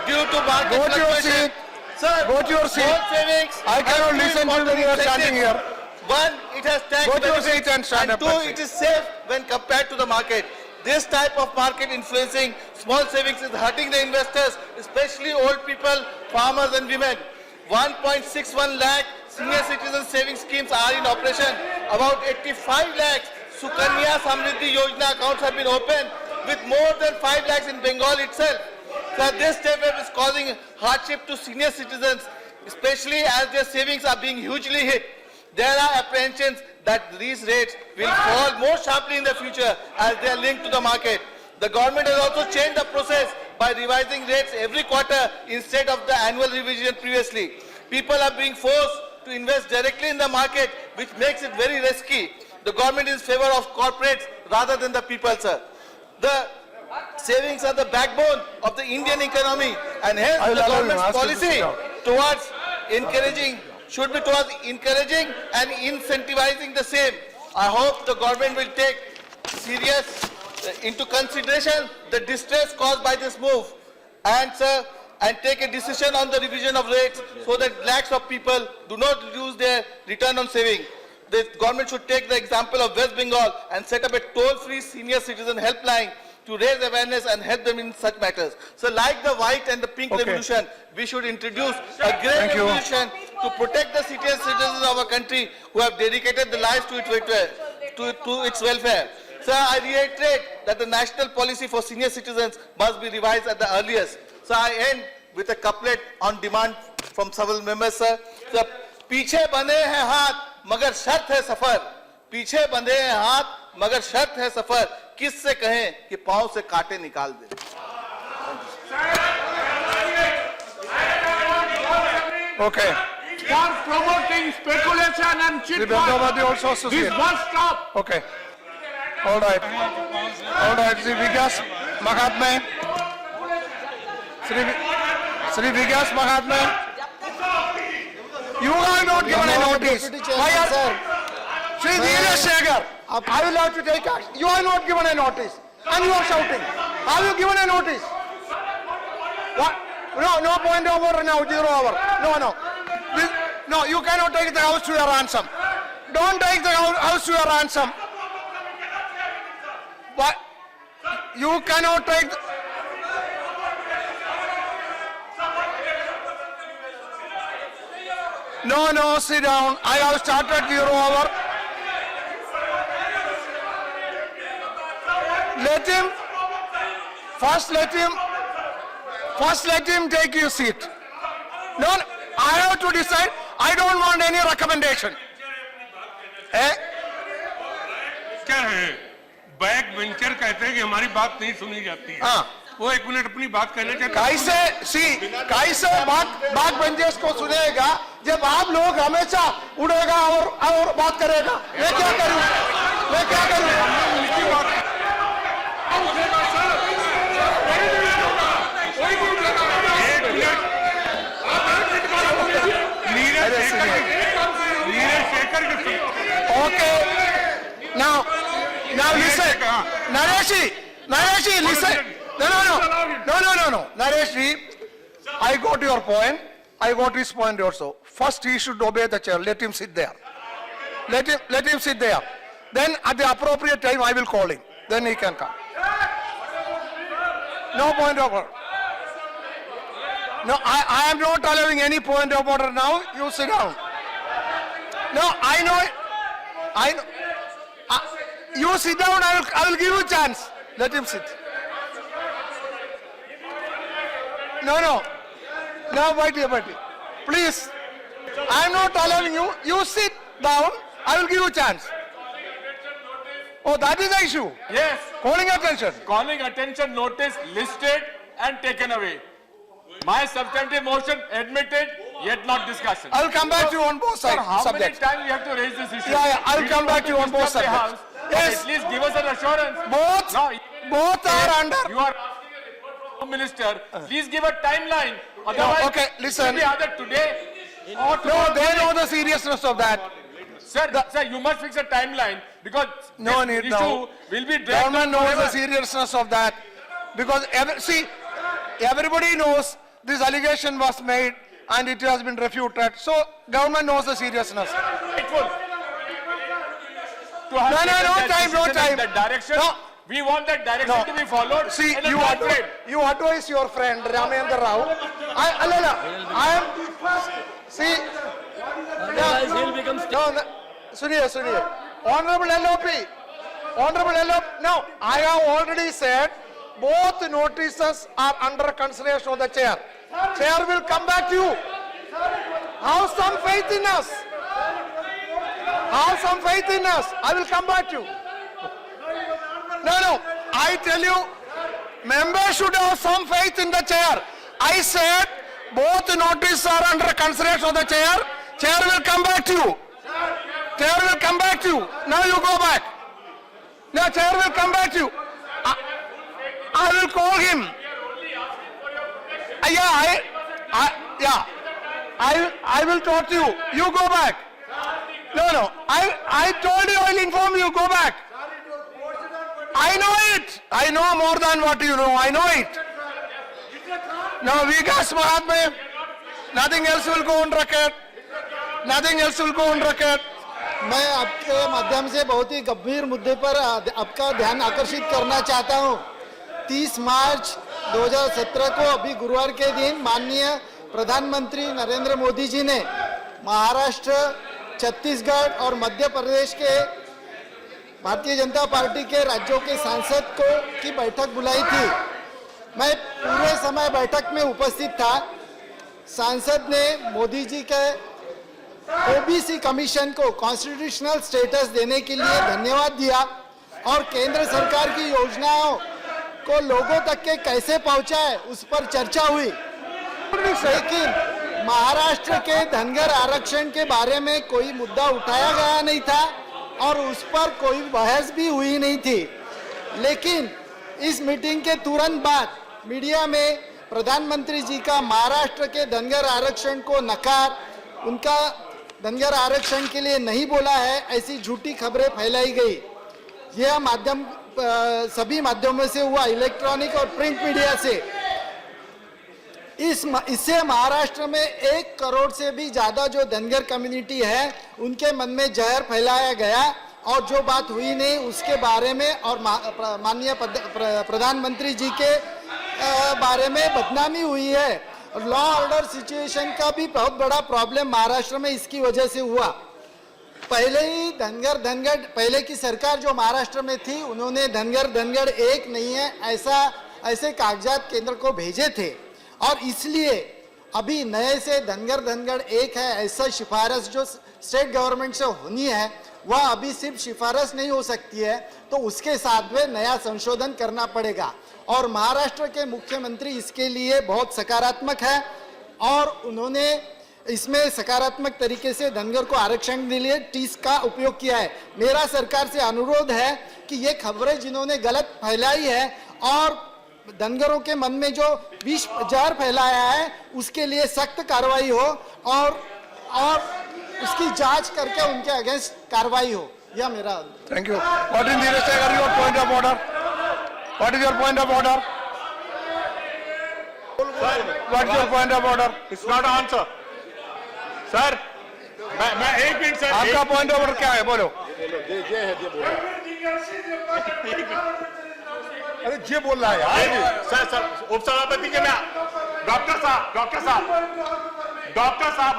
due to market Go to your fluctuation. seat. Sir, Go to your seat. small savings I cannot have two listen to you when you are important standing here. incentives. One, it has tax Go to your benefits, seat and stand up, two, please. it is safe when compared to the market. This type of market influencing small savings is hurting the investors, especially old people, farmers and women. 1.61 lakh senior citizen savings schemes are in operation. About 85 lakhs Sukanya Samriddhi Yojana accounts have been opened, with more than 5 lakhs in Bengal itself. So this step is causing hardship to senior citizens, especially as their savings are being hugely hit. There are apprehensions that these rates will fall more sharply in the future as they are linked to the market. The government has also changed the process by revising rates every quarter instead of the annual revision previously. People are being forced to invest directly in the market, which makes it very risky. The government is in favor of corporates rather than the people, sir. The savings are the backbone of the Indian economy, and hence I will the allow you. government's Ask you to sit policy down. towards encouraging should be towards encouraging and incentivizing the same. I hope the government will take serious into consideration the distress caused by this move, and take a decision on the revision of rates so that lakhs of people do not lose their return on saving. The government should take the example of West Bengal and set up a toll-free senior citizen helpline to raise awareness and help them in such matters. So like the white and the pink Okay. revolution, we should introduce a grey Thank you. revolution to protect the citizens of our country who have dedicated their lives to its welfare. Sir, I reiterate that the national policy for senior citizens must be revised at the earliest. So I end with a couplet on demand from several members, sir. So, पीछे बंधे हैं हाथ मगर शर्त है सफर, पीछे बंधे हैं हाथ मगर शर्त है सफर, किससे कहें कि पांव से कांटे निकाल दे. Okay. For promoting speculation and Sri cheat Bendavadi also This associate. must stop. Okay. All right. All right. Sri Vikas Mahatma. Sri Vikas Mahatma. You have not given a notice. Why are Sri Neeraj Shekhar, I will have to take action. You have not given a notice. And you are shouting. Have you given a notice? What? No point of order now, 0 hour. No. No, you cannot take the house to your ransom. Don't take the house to your ransom. What? You cannot take the... No, sit down. I have started 0 hour. First let him take your seat. No, I have to decide. I don't want any recommendation. क्या है, back venture कहते हैं कि हमारी बात नहीं सुनी जाती है। हाँ। वो 1 मिनट अपनी बात कहना चाहते हैं। कैसे बात बेंचर्स को सुनेगा जब आप लोग हमेशा उड़ेगा और बात करेगा? मैं क्या करूं? नीरज शेखर के Okay. Now listen. Nareshi, listen. No. Nareshi, I got your point. I got his point also. First, he should obey the chair. Let him sit there. Let him sit there. Then, at the appropriate time, I will call him. Then he can come. No point of order. No, I am not allowing any point of order now. You sit down. No, I know. You sit down. I will give you a chance. Let him sit. No, wait here. Please. I am not allowing you. You sit down. I will give you a chance. Oh, that is the issue. Yes. Calling attention. Calling attention notice listed and taken away. My substantive motion admitted, yet not discussion. I will come back to you on both Sir, sides. how subjects. many times we have to raise this issue? Yeah, I will We come don't back to you on want both disturb the subjects. House, Yes. but at least give us an assurance. Both are under. You are asking a report from Home Minister. Please give a timeline. Otherwise, okay, listen. it will be either today or No, tomorrow they know morning. the seriousness of that. Sir, you must fix a timeline because No this need issue now. will be dragged on Government knows the forever. seriousness of that. Because, everybody knows this allegation was made and it has been refuted. So, government knows the seriousness. Rightful. To have No, taken that time, no decision in time. That direction. No. We want that direction No. to be followed. See, and a you time frame. advise your friend Ramendra Rao. I am. See. Suniya. Honorable LOP. No, I have already said both notices are under consideration of the chair. Chair will come back to you. Have some faith in us. I will come back to you. No. I tell you, members should have some faith in the chair. I said both notices are under consideration of the chair. Chair will come back to you. Now you go back. Now chair will come back to you. I will call him. I will talk to you. You go back. No. I told you I will inform you. Go back. I know it. I know more than what you know. I know it. Now, Vikas Mahatma, nothing else will go on record. मैं आपके माध्यम से बहुत ही गंभीर मुद्दे पर आपका ध्यान आकर्षित करना चाहता हूं। 30 मार्च 2017 को अभी गुरुवार के दिन माननीय प्रधानमंत्री नरेंद्र मोदी जी ने महाराष्ट्र, छत्तीसगढ़ और मध्य प्रदेश के भारतीय जनता पार्टी के राज्यों के सांसद की बैठक बुलाई थी। मैं पूरे समय बैठक में उपस्थित था। सांसद ने मोदी जी के ओबीसी कमीशन को कॉन्स्टिट्यूशनल स्टेटस देने के लिए धन्यवाद दिया और केंद्र सरकार की योजनाओं को लोगों तक के कैसे पहुंचाए उस पर चर्चा हुई। लेकिन महाराष्ट्र के धनगर आरक्षण के बारे में कोई मुद्दा उठाया गया नहीं था और उस पर कोई बहस भी हुई नहीं थी। लेकिन इस मीटिंग के तुरंत बाद मीडिया में प्रधानमंत्री जी का महाराष्ट्र के धनगर आरक्षण को नकार, उनका धनगर आरक्षण के लिए नहीं बोला है, ऐसी झूठी खबरें फैलाई गई। यह माध्यम सभी माध्यमों से हुआ, इलेक्ट्रॉनिक और प्रिंट मीडिया से। इससे महाराष्ट्र में 1 करोड़ से भी ज्यादा जो धनगर कम्युनिटी है उनके मन में जहर फैलाया गया और जो बात हुई नहीं उसके बारे में और माननीय प्रधानमंत्री जी के बारे में बदनामी हुई है। लॉ ऑर्डर सिचुएशन का भी बहुत बड़ा प्रॉब्लम महाराष्ट्र में इसकी वजह से हुआ। पहले ही धनगर पहले की सरकार जो महाराष्ट्र में थी उन्होंने धनगर एक नहीं है ऐसे कागजात केंद्र को भेजे थे और इसलिए अभी नए से धनगर एक है ऐसा सिफारिश जो स्टेट गवर्नमेंट से होनी है वह अभी सिर्फ सिफारिश नहीं हो सकती है, तो उसके साथ में नया संशोधन करना पड़ेगा और महाराष्ट्र के मुख्यमंत्री इसके लिए बहुत सकारात्मक है और उन्होंने इसमें सकारात्मक तरीके से धनगर को आरक्षण के लिए टीस का उपयोग किया है। मेरा सरकार से अनुरोध है कि ये खबरें जिन्होंने गलत फैलाई है और धनगरों के मन में जो विष जहर फैलाया है उसके लिए सख्त कार्रवाई हो और उसकी जांच करके उनके अगेंस्ट कार्रवाई हो। यह मेरा Thank you. What is Neeraj Sehgal, your point of order? What is your point of order? What is your point of order? It's not an answer. Sir मैं 1 मिनट सर आपका पॉइंट ऑफ ऑर्डर क्या है, बोलो। अरे ये बोल रहा है यार। सर उपसभापति के मैं डॉक्टर साहब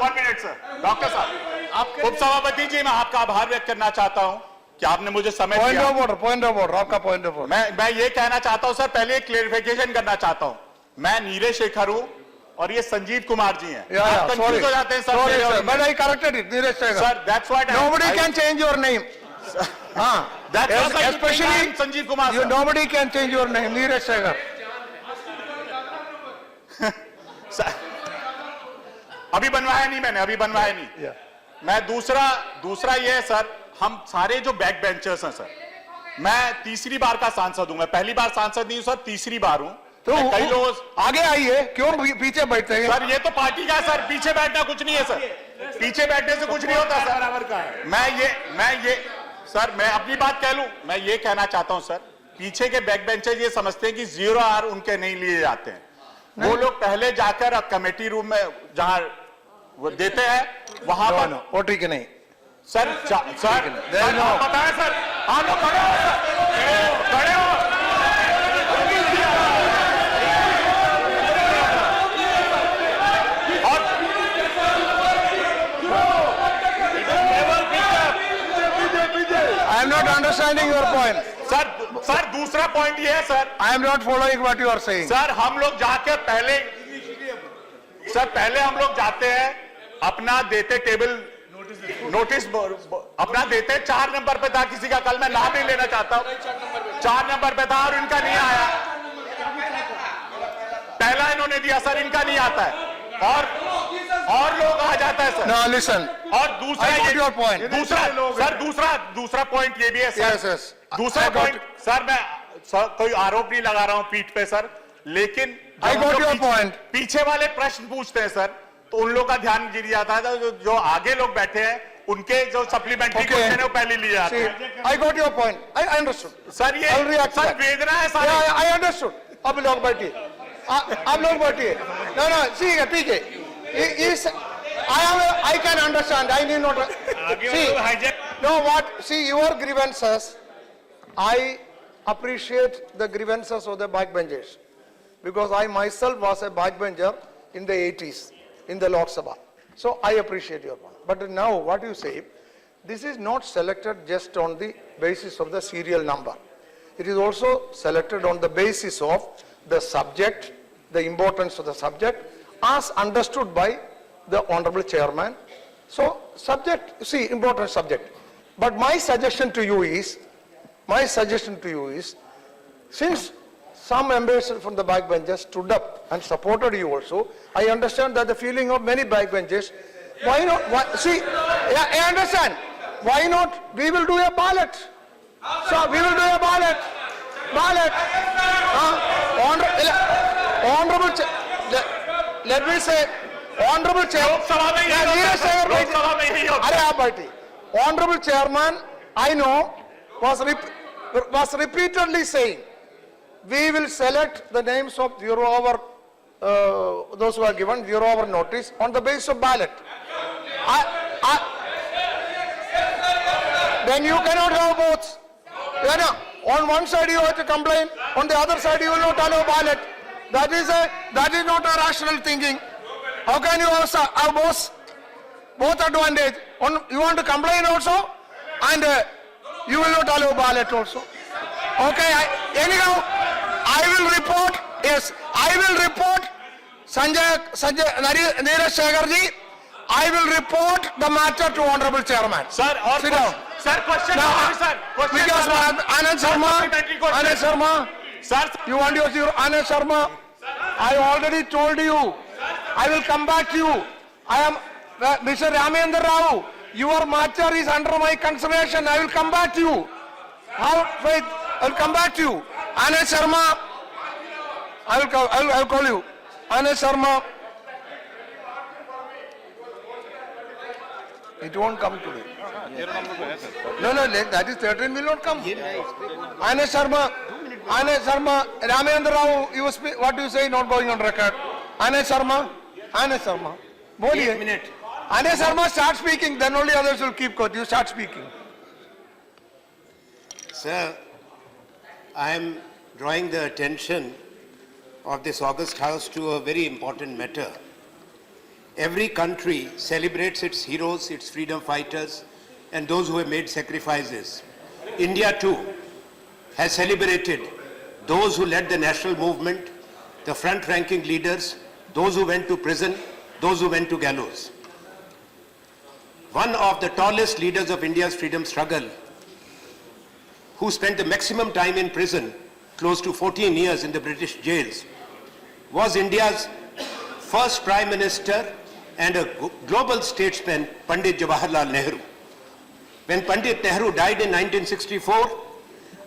1 मिनट सर। डॉक्टर साहब उपसभापति जी मैं आपका आभार व्यक्त करना चाहता हूं कि आपने मुझे समय दिया। पॉइंट ऑफ ऑर्डर आपका पॉइंट ऑफ ऑर्डर। मैं ये कहना चाहता हूं सर, पहले एक क्लेरिफिकेशन करना चाहता हूं। मैं नीरज शेखर हूं और ये संजीव कुमार जी हैं। आप कंफ्यूज हो जाते हैं sir. But I corrected it, Neeraj Sehgal. Sir, that's what Nobody can change your name. That's what Especially Sanjeev Kumar you, nobody can change your name, Neeraj Sehgal. अभी बनवाया नहीं मैंने, अभी बनवाया नहीं। मैं दूसरा ये है सर, हम सारे जो बैक बेंचर्स हैं सर, मैं तीसरी बार का सांसद हूं। मैं पहली बार सांसद नहीं हूं सर, तीसरी बार हूं। तो कई लोग आगे आइए, क्यों पीछे बैठते हैं? सर ये तो पार्टी का है सर, पीछे बैठना कुछ नहीं है सर। पीछे बैठने से कुछ नहीं होता सर। बराबर का है। मैं अपनी बात कह लूं, मैं ये कहना चाहता हूं सर, पीछे के बैक बेंचर्स ये समझते हैं कि 0 आवर उनके नहीं लिए जाते हैं। वो लोग पहले जाकर कमेटी रूम में जहां वो देते हैं वहां पर वो ठीक है नहीं सर बताएं सर, हाँ लोग खड़े हो सर, खड़े हो। I am not understanding your point. Sir दूसरा पॉइंट ये है sir, I am not following what you are saying. Sir हम लोग जाके पहले हम लोग जाते हैं, अपना देते टेबल नोटिस अपना देते, 4 नंबर पे था किसी का, कल मैं नाम नहीं लेना चाहता हूं, 4 नंबर पे था और इनका नहीं आया। पहला इन्होंने दिया सर, इनका नहीं आता है और लोग आ जाता है सर। No, listen. और दूसरा I got your point. दूसरा पॉइंट ये भी है सर। Yes, yes. दूसरा पॉइंट सर, मैं कोई आरोप नहीं लगा रहा हूं पीठ पे सर, लेकिन I got your point. पीछे वाले प्रश्न पूछते हैं सर, तो उन लोग का ध्यान गिर जाता है, जो आगे लोग बैठे हैं उनके जो सप्लीमेंट्री क्वेश्चन है वो पहले लिए जाते हैं। I got your point. I understood. Sir ये I'll react to sir that. वेदना है सर। Yeah, I understood. अब लोग बैठिए, अब लोग बैठिए। No, ठीक है। I can understand. I need not. See, no, what? See, your grievances. I appreciate the grievances of the backbenchers because I myself was a backbencher in the 80s in the Lok Sabha. So I appreciate your point. But now, what you say, this is not selected just on the basis of the serial number. It is also selected on the basis of the subject, the importance of the subject, as understood by the Honorable Chairman. So, subject, see, important subject. But my suggestion to you is, since some members from the backbenchers stood up and supported you also, I understand that the feeling of many backbenchers, why not, see, I understand, why not, we will do a ballot. So, we will do a ballot. Honorable let me say, Honorable Chairman, Honorable Chairman, I know, was repeatedly saying, we will select the names of 0 hour, those who are given 0 hour notice on the basis of ballot. Then you cannot have both. On one side you have to complain, on the other side you will not allow ballot. That is not a rational thinking. How can you have both advantage? You want to complain also, and you will not allow ballot also. Okay, anyhow, I will report, yes, I will report Neeraj Shekhar-ji, I will report the matter to Honorable Chairman. Sir, sit down. Sir, question, Because Anand Sharma, sir, you want your Anand Sharma? I already told you. I will come back to you. I am Mr. Ramendra Rao. Your matter is under my consideration. I will come back to you. Wait, I will come back to you. Anand Sharma, I will call you. Anand Sharma. It won't come today. No, that is 13 will not come. Anand Sharma, Ramendra Rao, what do you say, not going on record? Anand Sharma, boliye. Anand Sharma, start speaking, then only others will keep quiet. You start speaking. Sir, I am drawing the attention of this August House to a very important matter. Every country celebrates its heroes, its freedom fighters, and those who have made sacrifices. India too has celebrated those who led the national movement, the front-ranking leaders, those who went to prison, those who went to gallows. One of the tallest leaders of India's freedom struggle, who spent the maximum time in prison, close to 14 years in the British jails, was India's first Prime Minister and a global statesman, Pandit Jawaharlal Nehru. When Pandit Nehru died in 1964,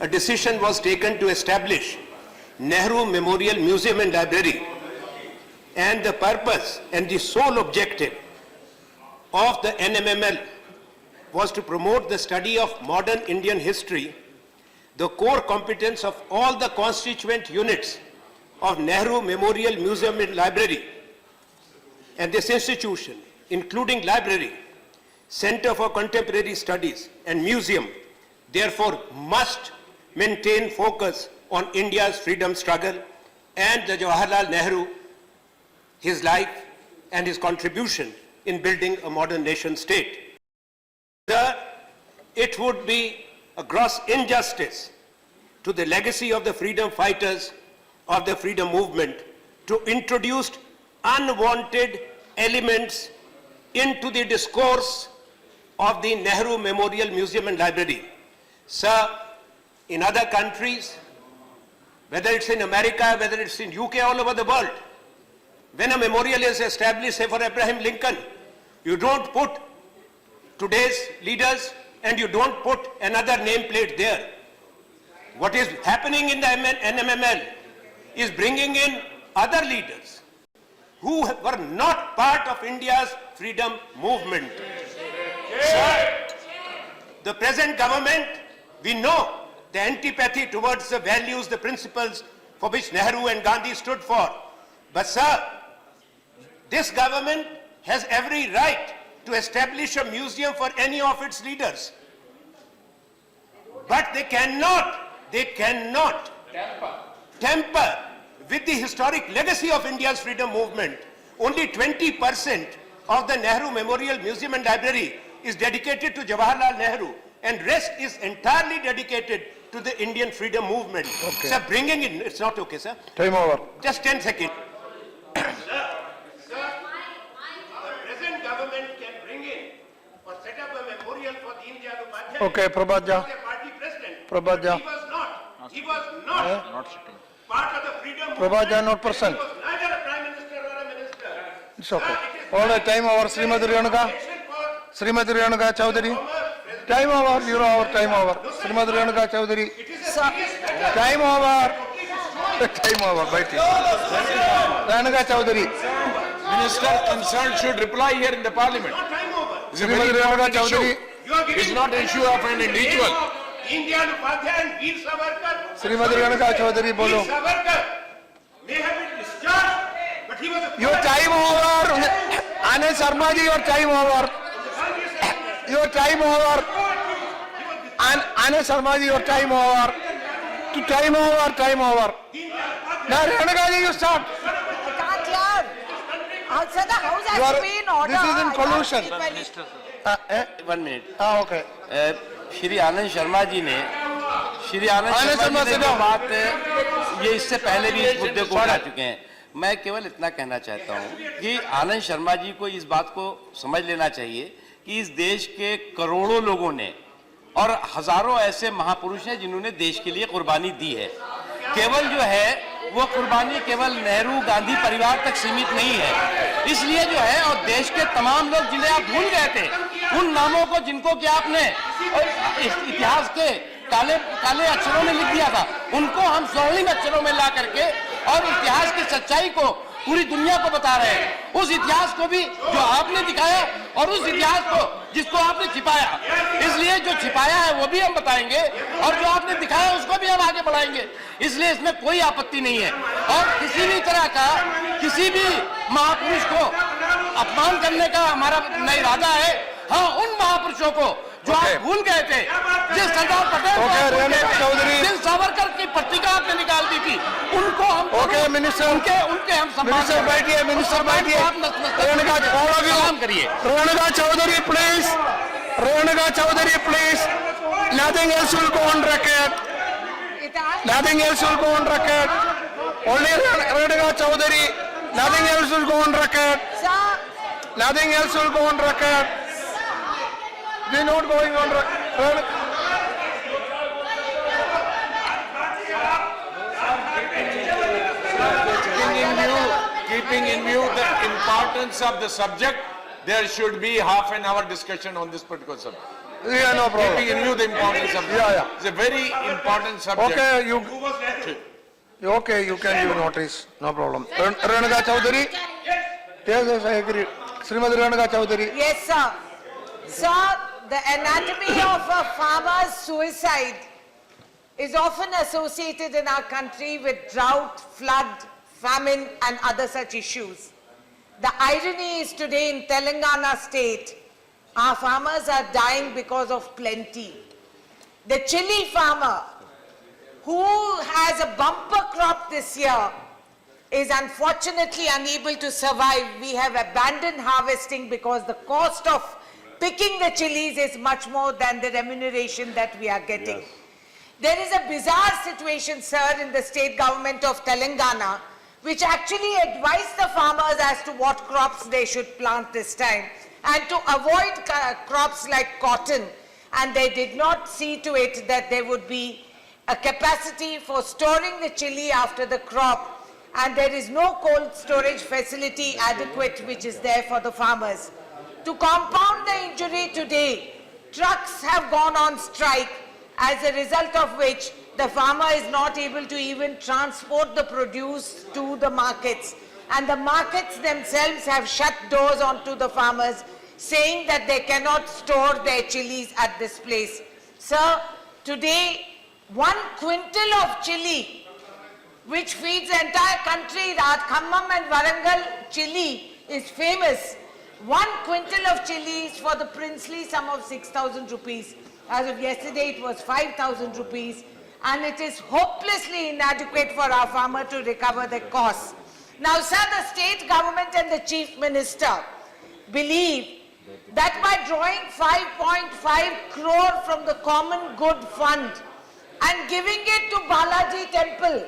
a decision was taken to establish Nehru Memorial Museum and Library. And the purpose and the sole objective of the NMML was to promote the study of modern Indian history, the core competence of all the constituent units of Nehru Memorial Museum and Library. And this institution, including library, Center for Contemporary Studies and museum, therefore must maintain focus on India's freedom struggle and the Jawaharlal Nehru, his life and his contribution in building a modern nation state. Sir, it would be a gross injustice to the legacy of the freedom fighters of the freedom movement to introduce unwanted elements into the discourse of the Nehru Memorial Museum and Library. Sir, in other countries, whether it's in America, whether it's in UK, all over the world, when a memorial is established, say for Abraham Lincoln, you don't put today's leaders and you don't put another nameplate there. What is happening in the NMML is bringing in other leaders who were not part of India's freedom movement. Sir, the present government, we know the antipathy towards the values, the principles for which Nehru and Gandhi stood for. But sir, this government has every right to establish a museum for any of its leaders. But they cannot tamper with the historic legacy of India's freedom movement. Only 20% of the Nehru Memorial Museum and Library is dedicated to Jawaharlal Nehru, and rest is entirely dedicated to the Indian freedom movement. Okay. Sir, bringing in, it's not okay, sir. Time over. Just 10 seconds. Sir, the present government can bring in or set up a memorial for Deen Dayal Upadhyay. Okay, Prabhat Jha. He was a party president. Prabhat Jha. He was not part of the freedom movement. Prabhat Jha, not person. He was neither a prime minister or a minister. It's okay. All right, time over. Srimati Renuka. Srimati Renuka Chaudhary. Time over. You know our time over. Srimati Renuka Chaudhary. Time over. Time over. Right. Renuka Chaudhary. Minister concerned should reply here in the parliament. It's a very Srimati Renuka important issue. Chaudhary. It's not an issue of an individual. Deen Dayal Upadhyay and Veer Savarkar. Srimati Renuka Chaudhary, bolo. Veer Savarkar may have been discharged, but he was a Your time over. Anand Sharma ji, your time over. Your time over. Anand Sharma ji, your time over. Time over. Time over. Now Renuka ji, you start. Sir, the house You are, this is in collusion. 1 minute. Okay. Shri Anand Sharma ji ने जो बात ये इससे पहले भी इस मुद्दे को उठा चुके हैं। मैं केवल इतना कहना चाहता हूं कि आनंद शर्मा जी को इस बात को समझ लेना चाहिए कि इस देश के करोड़ों लोगों ने और हजारों ऐसे महापुरुष हैं जिन्होंने देश के लिए कुर्बानी दी है। केवल जो है वो कुर्बानी केवल नेहरू गांधी परिवार तक सीमित नहीं है, इसलिए जो है और देश के तमाम लोग जिन्हें आप भूल गए थे, उन नामों को जिनको कि आपने इतिहास के काले काले अक्षरों में लिख दिया था, उनको हम स्वर्णिम अक्षरों में ला करके और इतिहास की सच्चाई को पूरी दुनिया को बता रहे हैं। उस इतिहास को भी जो आपने दिखाया और उस इतिहास को जिसको आपने छिपाया, इसलिए जो छिपाया है वो भी हम बताएंगे और जो आपने दिखाया उसको भी हम आगे बढ़ाएंगे। इसलिए इसमें कोई आपत्ति नहीं है और किसी भी तरह का किसी भी महापुरुष को अपमान करने का हमारा न इरादा है। हाँ, उन महापुरुषों को जो आप भूल गए थे, जिस सरदार पटेल को जिन सावरकर की पत्रिका आपने निकाल दी थी, उनको हम उनके हम मिनिस्टर बैठिए, मिनिस्टर बैठिए। सलाम करिए। Renuka Chaudhary, please. Renuka Chaudhary, please. Nothing else will go on record. Nothing else will go on record. Only Renuka Chaudhary. Nothing else will go on record. Nothing else will go on record. We're not going on record. Keeping in view the importance of the subject, there should be half an hour discussion on this particular subject. Yeah, no problem. Keeping in view the importance of it's a very important subject. Okay, you can give notice. No problem. Renuka Chaudhary? Yes, I agree. Srimati Renuka Chaudhary. Yes, sir. Sir, the anatomy of a farmer's suicide is often associated in our country with drought, flood, famine and other such issues. The irony is today in Telangana state, our farmers are dying because of plenty. The chili farmer who has a bumper crop this year is unfortunately unable to survive. We have abandoned harvesting because the cost of picking the chilies is much more than the remuneration that we are getting. Yes. There is a bizarre situation, sir, in the state government of Telangana, which actually advised the farmers as to what crops they should plant this time and to avoid crops like cotton. And they did not see to it that there would be a capacity for storing the chili after the crop, and there is no cold storage facility adequate which is there for the farmers. To compound the injury today, trucks have gone on strike, as a result of which the farmer is not able to even transport the produce to the markets, and the markets themselves have shut doors onto the farmers, saying that they cannot store their chilies at this place. Sir, today 1 quintal of chili, which feeds the entire country, Khammam and Warangal chili is famous. 1 quintal of chili is for the princely sum of 6,000 rupees. As of yesterday, it was 5,000 rupees. And it is hopelessly inadequate for our farmer to recover the costs. Now, sir, the state government and the chief minister believe that by drawing 5.5 crore from the common good fund and giving it to Balaji temple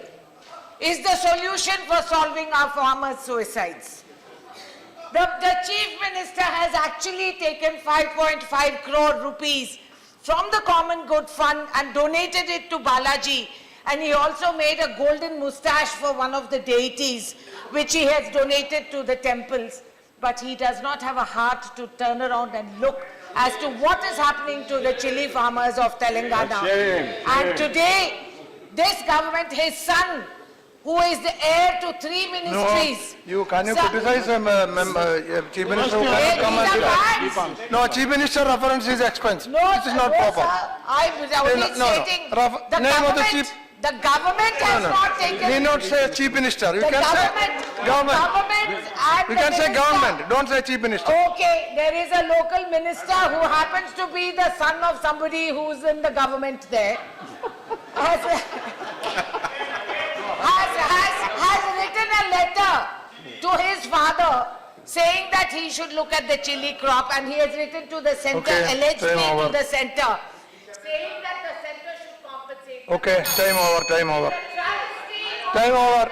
is the solution for solving our farmers' suicides. The chief minister has actually taken 5.5 crore rupees from the common good fund and donated it to Balaji, and he also made a golden moustache for one of the deities which he has donated to the temples, but he does not have a heart to turn around and look as to what is happening to the chili farmers of Telangana. And today, this government, his son, who is the heir to 3 ministries. No, can you Sir, criticize Chief Minister who cannot come and do that? No, Chief Minister reference is expense. No, This is not no, proper. sir. I'm only stating the Name of the government, chief. the government has not taken. Need not say Chief Minister. You The can say government. and You the can say minister. government. Don't say Chief Minister. Okay, there is a local minister who happens to be the son of somebody who's in the government there. Has written a letter to his father saying that he should look at the chili crop, and he has written to the center, Okay, allegedly time to over. the center, saying that the center should compensate. Okay, time over, time over. Time over,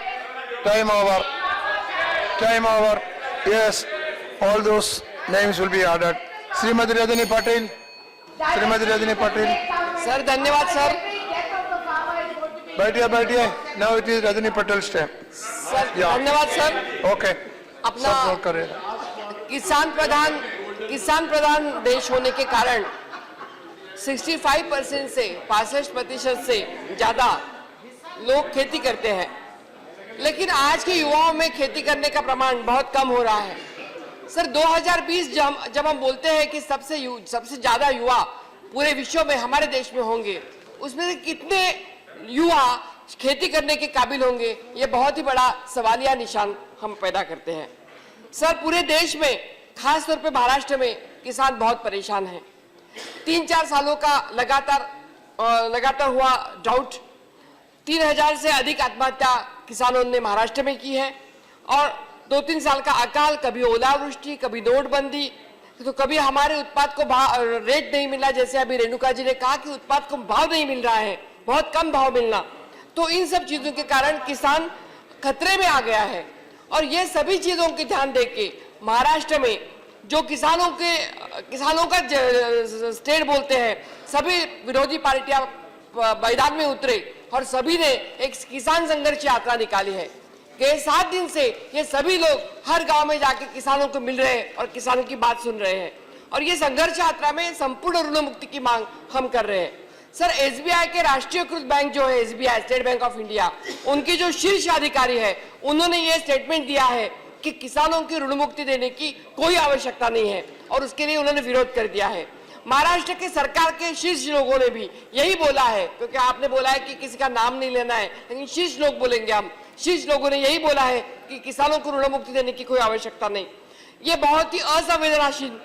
time over, time over. Yes, all those names will be added. Srimati Rajani Patil. Srimati Rajani Patil. Sir, धन्यवाद sir. बैठिए. Now it is Rajani Patel's time. Sir, Yeah. धन्यवाद sir. Okay. अपना सब note करें. किसान प्रधान देश होने के कारण 65% से 65% से ज्यादा लोग खेती करते हैं, लेकिन आज के युवाओं में खेती करने का प्रमाण बहुत कम हो रहा है. सर 2020 जब हम बोलते हैं कि सबसे ज्यादा युवा पूरे विश्व में हमारे देश में होंगे, उसमें से कितने युवा खेती करने के काबिल होंगे, ये बहुत ही बड़ा सवालिया निशान हम पैदा करते हैं. सर पूरे देश में, खास तौर पे महाराष्ट्र में किसान बहुत परेशान हैं. 3-4 सालों का लगातार हुआ ड्राउट, 3000 से अधिक आत्महत्या किसानों ने महाराष्ट्र में की है, और 2-3 साल का अकाल, कभी ओलावृष्टि, कभी नोटबंदी, तो कभी हमारे उत्पाद को रेट नहीं मिला, जैसे अभी रेणुका जी ने कहा कि उत्पाद को भाव नहीं मिल रहा है, बहुत कम भाव मिलना. तो इन सब चीजों के कारण किसान खतरे में आ गया है, और ये सभी चीजों के ध्यान देके महाराष्ट्र में जो किसानों का स्टेट बोलते हैं, सभी विरोधी पार्टियां मैदान में उतरे और सभी ने एक किसान संघर्ष यात्रा निकाली है कि 7 दिन से ये सभी लोग हर गांव में जाके किसानों को मिल रहे हैं और किसानों की बात सुन रहे हैं, और ये संघर्ष यात्रा में संपूर्ण ऋण मुक्ति की मांग हम कर रहे हैं. सर एसबीआई के राष्ट्रीयकृत बैंक जो है, SBI state bank of India, उनकी जो शीर्ष अधिकारी है, उन्होंने ये स्टेटमेंट दिया है कि किसानों की ऋण मुक्ति देने की कोई आवश्यकता नहीं है और उसके लिए उन्होंने विरोध कर दिया है। महाराष्ट्र के सरकार के शीर्ष लोगों ने भी यही बोला है, क्योंकि आपने बोला है कि किसी का नाम नहीं लेना है, लेकिन शीर्ष लोग बोलेंगे हम, शीर्ष लोगों ने यही बोला है कि किसानों को ऋण मुक्ति देने की कोई आवश्यकता नहीं। ये बहुत ही असंवेदनशील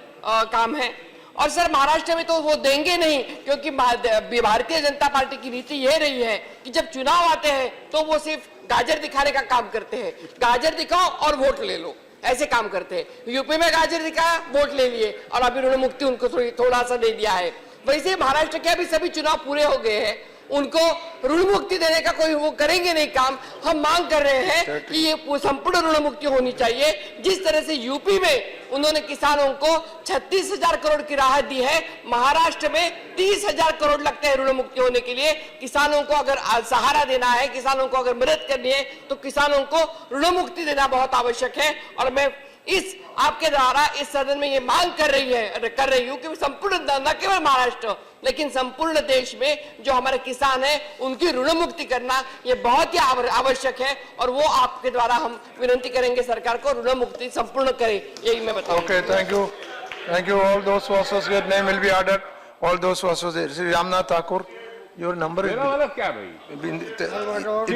काम है और सर महाराष्ट्र में तो वो देंगे नहीं, क्योंकि भारतीय जनता पार्टी की नीति यह रही है कि जब चुनाव आते हैं तो वो सिर्फ गाजर दिखाने का काम करते हैं, गाजर दिखाओ और वोट ले लो, ऐसे काम करते हैं। यूपी में गाजर दिखाया, वोट ले लिए और अभी ऋण मुक्ति उनको थोड़ा सा दे दिया है। वैसे महाराष्ट्र के अभी सभी चुनाव पूरे हो गए हैं, उनको ऋण मुक्ति देने का कोई वो करेंगे नहीं काम। हम मांग कर रहे हैं कि ये संपूर्ण ऋण मुक्ति होनी चाहिए। जिस तरह से यूपी में उन्होंने किसानों को 36,000 करोड़ की राहत दी है, महाराष्ट्र में 30,000 करोड़ लगते हैं ऋण मुक्ति होने के लिए। किसानों को अगर सहारा देना है, किसानों को अगर मदद करनी है तो किसानों को ऋण मुक्ति देना बहुत आवश्यक है। और मैं इस आपके द्वारा इस सदन में ये मांग कर रही हूँ कि संपूर्ण न केवल महाराष्ट्र लेकिन संपूर्ण देश में जो हमारे किसान हैं उनकी ऋण मुक्ति करना ये बहुत ही आवश्यक है और वो आपके द्वारा हम विनती करेंगे सरकार को ऋण मुक्ति संपूर्ण करे, यही मैं बताऊं। Okay, thank you. All those who associate name will be added. All those who associate. Sri Ramnath Thakur, your number is. मेरा वाला क्या भाई? It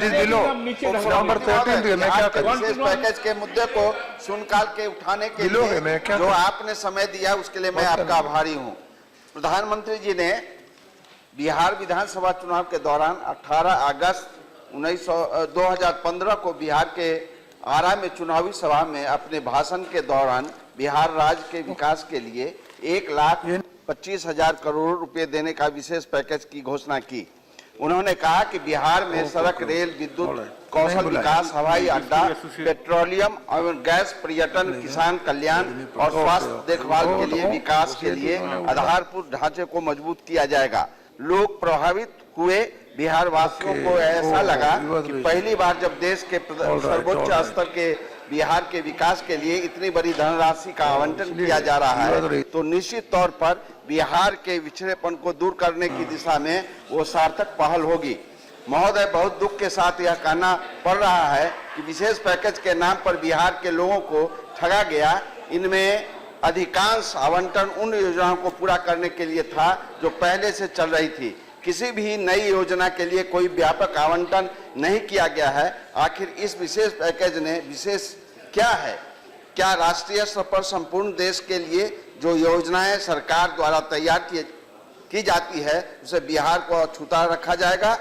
is below. Number 13. मैं क्या करूं? विशेष पैकेज के मुद्दे को सुनकाल के उठाने के लिए जो आपने समय दिया उसके लिए मैं आपका आभारी हूँ। प्रधानमंत्री जी ने बिहार विधानसभा चुनाव के दौरान 18 अगस्त 2015 को बिहार के आरा में चुनावी सभा में अपने भाषण के दौरान बिहार राज्य के विकास के लिए 1,25,000 करोड़ रुपए देने का विशेष पैकेज की घोषणा की। उन्होंने कहा कि बिहार में सड़क, रेल, विद्युत, कौशल विकास, हवाई अड्डा, पेट्रोलियम और गैस, पर्यटन, किसान कल्याण और स्वास्थ्य देखभाल के लिए विकास के लिए आधारभूत ढांचे को मजबूत किया जाएगा। लोग प्रभावित हुए। बिहार वासियों को ऐसा लगा कि पहली बार जब देश के सर्वोच्च स्तर के बिहार के विकास के लिए इतनी बड़ी धनराशि का आवंटन किया जा रहा है तो निश्चित तौर पर बिहार के पिछड़ेपन को दूर करने की दिशा में वो सार्थक पहल होगी। महोदय, बहुत दुख के साथ यह कहना पड़ रहा है कि विशेष पैकेज के नाम पर बिहार के लोगों को ठगा गया। इनमें अधिकांश आवंटन उन योजनाओं को पूरा करने के लिए था जो पहले से चल रही थी। किसी भी नई योजना के लिए कोई व्यापक आवंटन नहीं किया गया है। आखिर इस विशेष पैकेज ने विशेष क्या है? क्या राष्ट्रीय स्तर पर संपूर्ण देश के लिए जो योजनाएं सरकार द्वारा तैयार की जाती है उसे बिहार को अछूता रखा जाएगा?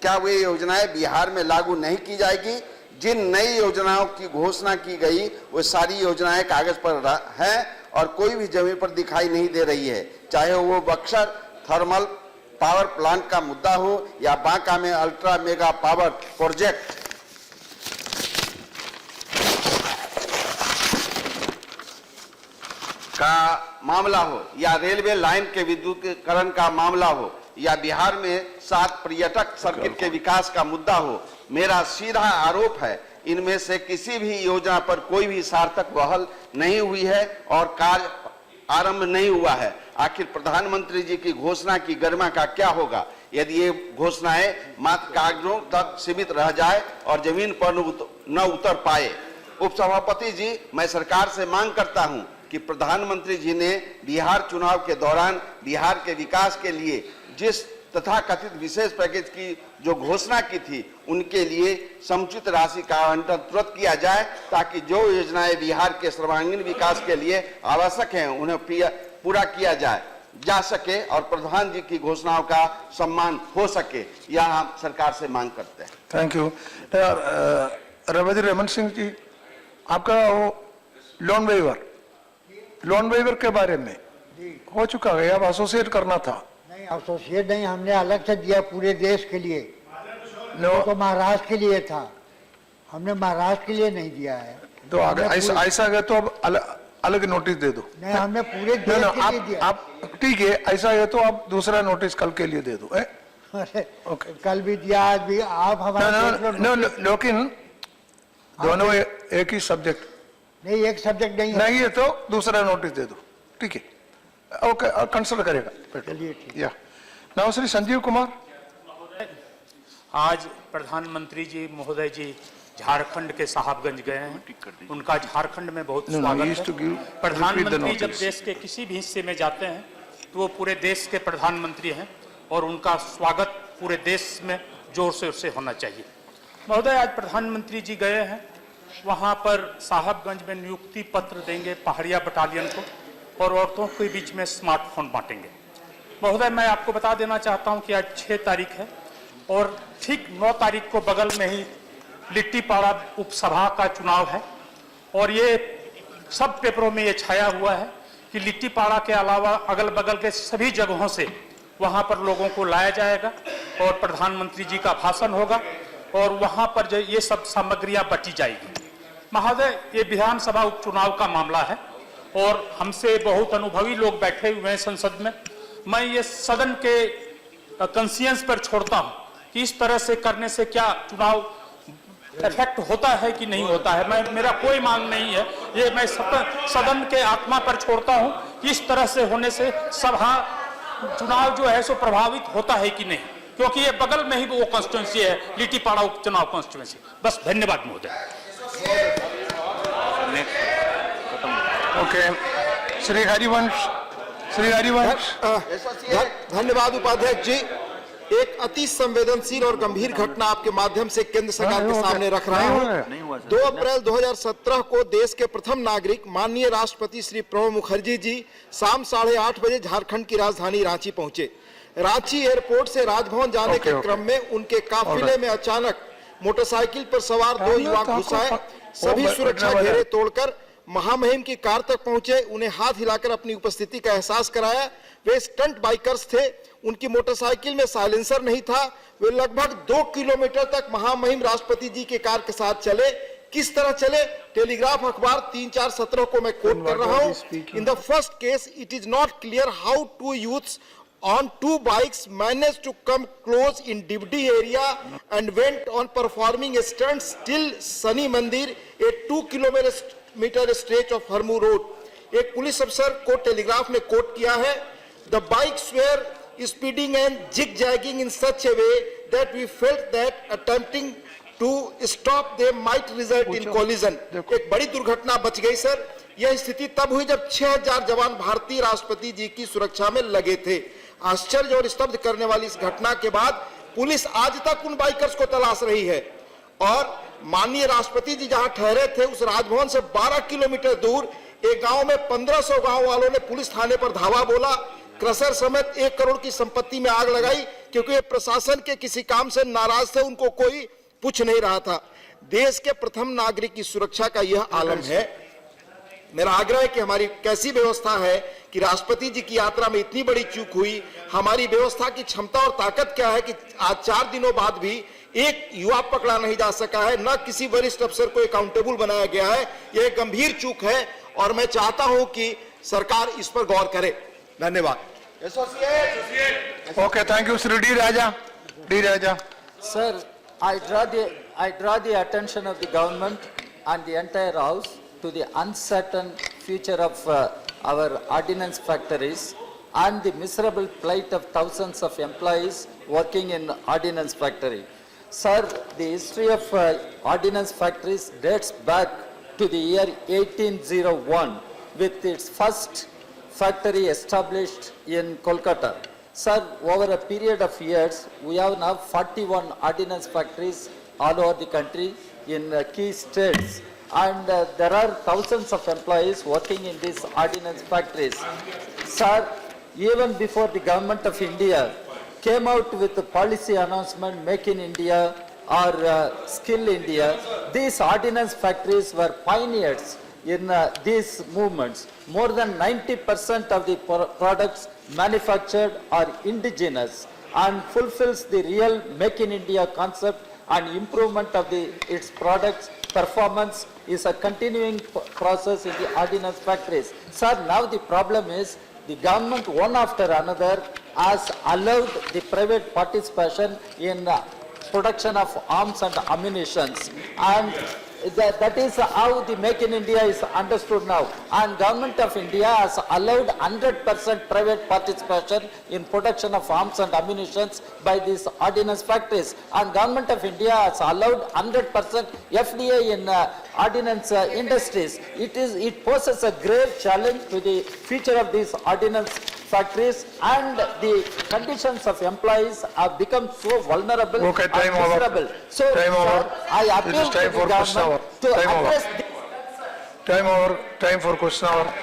क्या वे योजनाएं बिहार में लागू नहीं की जाएगी? जिन नई योजनाओं की घोषणा की गई वो सारी योजनाएं कागज पर हैं और कोई भी जमीन पर दिखाई नहीं दे रही है, चाहे वो बक्सर थर्मल पावर प्लांट का मुद्दा हो या बांका में अल्ट्रा मेगा पावर प्रोजेक्ट का मामला हो या रेलवे लाइन के विद्युतीकरण का मामला हो या बिहार में 7 पर्यटक सर्किट के विकास का मुद्दा हो। मेरा सीधा आरोप है इनमें से किसी भी योजना पर कोई भी सार्थक पहल नहीं हुई है और कार्य आरंभ नहीं हुआ है। आखिर प्रधानमंत्री जी की घोषणा की गरिमा का क्या होगा यदि ये घोषणाएं मात्र कागजों तक सीमित रह जाए और जमीन पर न उतर पाए? उपसभापति जी, मैं सरकार से मांग करता हूं कि प्रधानमंत्री जी ने बिहार चुनाव के दौरान बिहार के विकास के लिए जिस तथाकथित विशेष पैकेज की जो घोषणा की थी उनके लिए समुचित राशि का आवंटन तुरंत किया जाए ताकि जो योजनाएं बिहार के सर्वांगीण विकास के लिए आवश्यक हैं उन्हें पूरा किया जा सके और प्रधान जी की घोषणाओं का सम्मान हो सके। यह हम सरकार से मांग करते हैं। Thank you. रवि रमन सिंह जी, आपका वो लोन वेवर के बारे में हो चुका है, अब एसोसिएट करना था। नहीं, एसोसिएट नहीं, हमने अलग से दिया पूरे देश के लिए। तो महाराष्ट्र के लिए था, हमने महाराष्ट्र के लिए नहीं दिया है। तो ऐसा है तो अब अलग नोटिस दे दो। नहीं, हमने पूरे देश के लिए दिया। आप ठीक है, ऐसा है तो आप दूसरा नोटिस कल के लिए दे दो। ओके, कल भी दिया, आज भी। आप हमारा लेकिन दोनों एक ही सब्जेक्ट नहीं, एक सब्जेक्ट नहीं है तो दूसरा नोटिस दे दो। ठीक है, ओके, कंसिडर करेगा। चलिए, ठीक। या नाउ श्री संजीव कुमार। आज प्रधानमंत्री जी महोदय जी झारखंड के साहबगंज गए हैं। उनका झारखंड में बहुत स्वागत है। प्रधानमंत्री जब देश के किसी भी हिस्से में जाते हैं तो वो पूरे देश के प्रधानमंत्री हैं और उनका स्वागत पूरे देश में जोर शोर से होना चाहिए। महोदय, आज प्रधानमंत्री जी गए हैं, वहाँ पर साहबगंज में नियुक्ति पत्र देंगे पहाड़िया बटालियन को और औरतों के बीच में स्मार्टफोन बांटेंगे। महोदय, मैं आपको बता देना चाहता हूँ कि आज 6 तारीख है और ठीक 9 तारीख को बगल में ही लिट्टीपाड़ा उपसभा का चुनाव है और ये सब पेपरों में ये छाया हुआ है कि लिट्टीपाड़ा के अलावा अगल बगल के सभी जगहों से वहां पर लोगों को लाया जाएगा और प्रधानमंत्री जी का भाषण होगा और वहां पर जो ये सब सामग्रियां बटी जाएगी। महोदय, ये विधानसभा उपचुनाव का मामला है और हमसे बहुत अनुभवी लोग बैठे हुए हैं संसद में। मैं ये सदन के कंसियंस पर छोड़ता हूं कि इस तरह से करने से क्या चुनाव इफेक्ट होता है कि नहीं होता है। मेरा कोई मांग नहीं है, ये मैं सदन के आत्मा पर छोड़ता हूं कि इस तरह से होने से सभा चुनाव जो है सो प्रभावित होता है कि नहीं, क्योंकि ये बगल में ही वो कॉन्स्टिट्यूंसी है, लिट्टीपाड़ा उपचुनाव कॉन्स्टिट्यूंसी। बस, धन्यवाद महोदय। ओके, श्री हरिवंश। धन्यवाद उपाध्यक्ष जी। एक अति संवेदनशील और गंभीर घटना आपके माध्यम से केंद्र सरकार के सामने रख रहा हूं। 2 अप्रैल 2017 को देश के प्रथम नागरिक माननीय राष्ट्रपति श्री प्रणब मुखर्जी जी शाम 8:30 बजे झारखंड की राजधानी रांची पहुंचे। रांची एयरपोर्ट से राजभवन जाने के क्रम में उनके काफिले में अचानक मोटरसाइकिल पर सवार 2 युवक घुस आए। सभी सुरक्षा घेरे तोड़कर महामहिम की कार तक पहुंचे, उन्हें हाथ हिलाकर अपनी उपस्थिति का एहसास कराया। वे स्टंट बाइकर्स थे, उनकी मोटरसाइकिल में साइलेंसर नहीं था। वे लगभग 2 किलोमीटर तक महामहिम राष्ट्रपति जी के कार के साथ चले। किस तरह चले? टेलीग्राफ अखबार 3/4/17 को मैं कोट कर रहा हूं। In the first case it is not clear how 2 youths on 2 bikes managed to come close in Divdi area and went on performing stunts till Sani Mandir, a 2 kilometer stretch of Harmu Road। एक police अफसर को telegraph ने coat किया है, The bikes were speeding and zigzagging in such a way that we felt that attempting to stop them might result in collision। एक बड़ी दुर्घटना बच गई सर। यह स्थिति तब हुई जब 6000 जवान भारतीय राष्ट्रपति जी की सुरक्षा में लगे थे। आश्चर्य और स्तब्ध करने वाली इस घटना के बाद पुलिस आज तक उन बाइकर्स को तलाश रही है और माननीय राष्ट्रपति जी जहां ठहरे थे उस राजभवन से 12 किलोमीटर दूर एक गांव में 1500 गांव वालों ने पुलिस थाने पर धावा बोला, क्रशर समेत 1 करोड़ की संपत्ति में आग लगाई, क्योंकि प्रशासन के किसी काम से नाराज थे, उनको कोई पूछ नहीं रहा था। देश के प्रथम नागरिक की सुरक्षा का यह आलम है। मेरा आग्रह है कि हमारी कैसी व्यवस्था है कि राष्ट्रपति जी की यात्रा में इतनी बड़ी चूक हुई। हमारी व्यवस्था की क्षमता और ताकत क्या है कि आज 4 दिनों बाद भी एक युवा पकड़ा नहीं जा सका है, न किसी वरिष्ठ अफसर को अकाउंटेबल बनाया गया है। यह गंभीर चूक है और मैं चाहता हूं कि सरकार इस पर गौर करे। धन्यवाद। Okay, thank you. Shri D Raja. Sir, I draw the attention of the government and the entire house to the uncertain future of our ordnance factories and the miserable plight of thousands of employees working in ordnance factory. Sir, the history of ordnance factories dates back to the year 1801 with its first factory established in Kolkata. Sir, over a period of years, we have now 41 ordnance factories all over the country in key states, and there are thousands of employees working in these ordnance factories. Sir, even before the government of India came out with the policy announcement Make in India or Skill India, these ordnance factories were pioneers in these movements. More than 90% of the products manufactured are indigenous and fulfills the real Make in India concept, and improvement of its products performance is a continuing process in the ordnance factories. Sir, now the problem is the government one after another has allowed the private participation in production of arms and ammunitions, and That is how the Make in India is understood now. And Government of India has allowed 100% private participation in production of arms and ammunition by these ordnance factories. And Government of India has allowed 100% FDI in ordnance industries. It poses a grave challenge to the future of these ordnance factories, and the conditions of employees have become so vulnerable Okay, time and over. miserable. So, Time sir, over. I It appeal is to time the for question hour. government to Time over. address Time over. Time for question hour.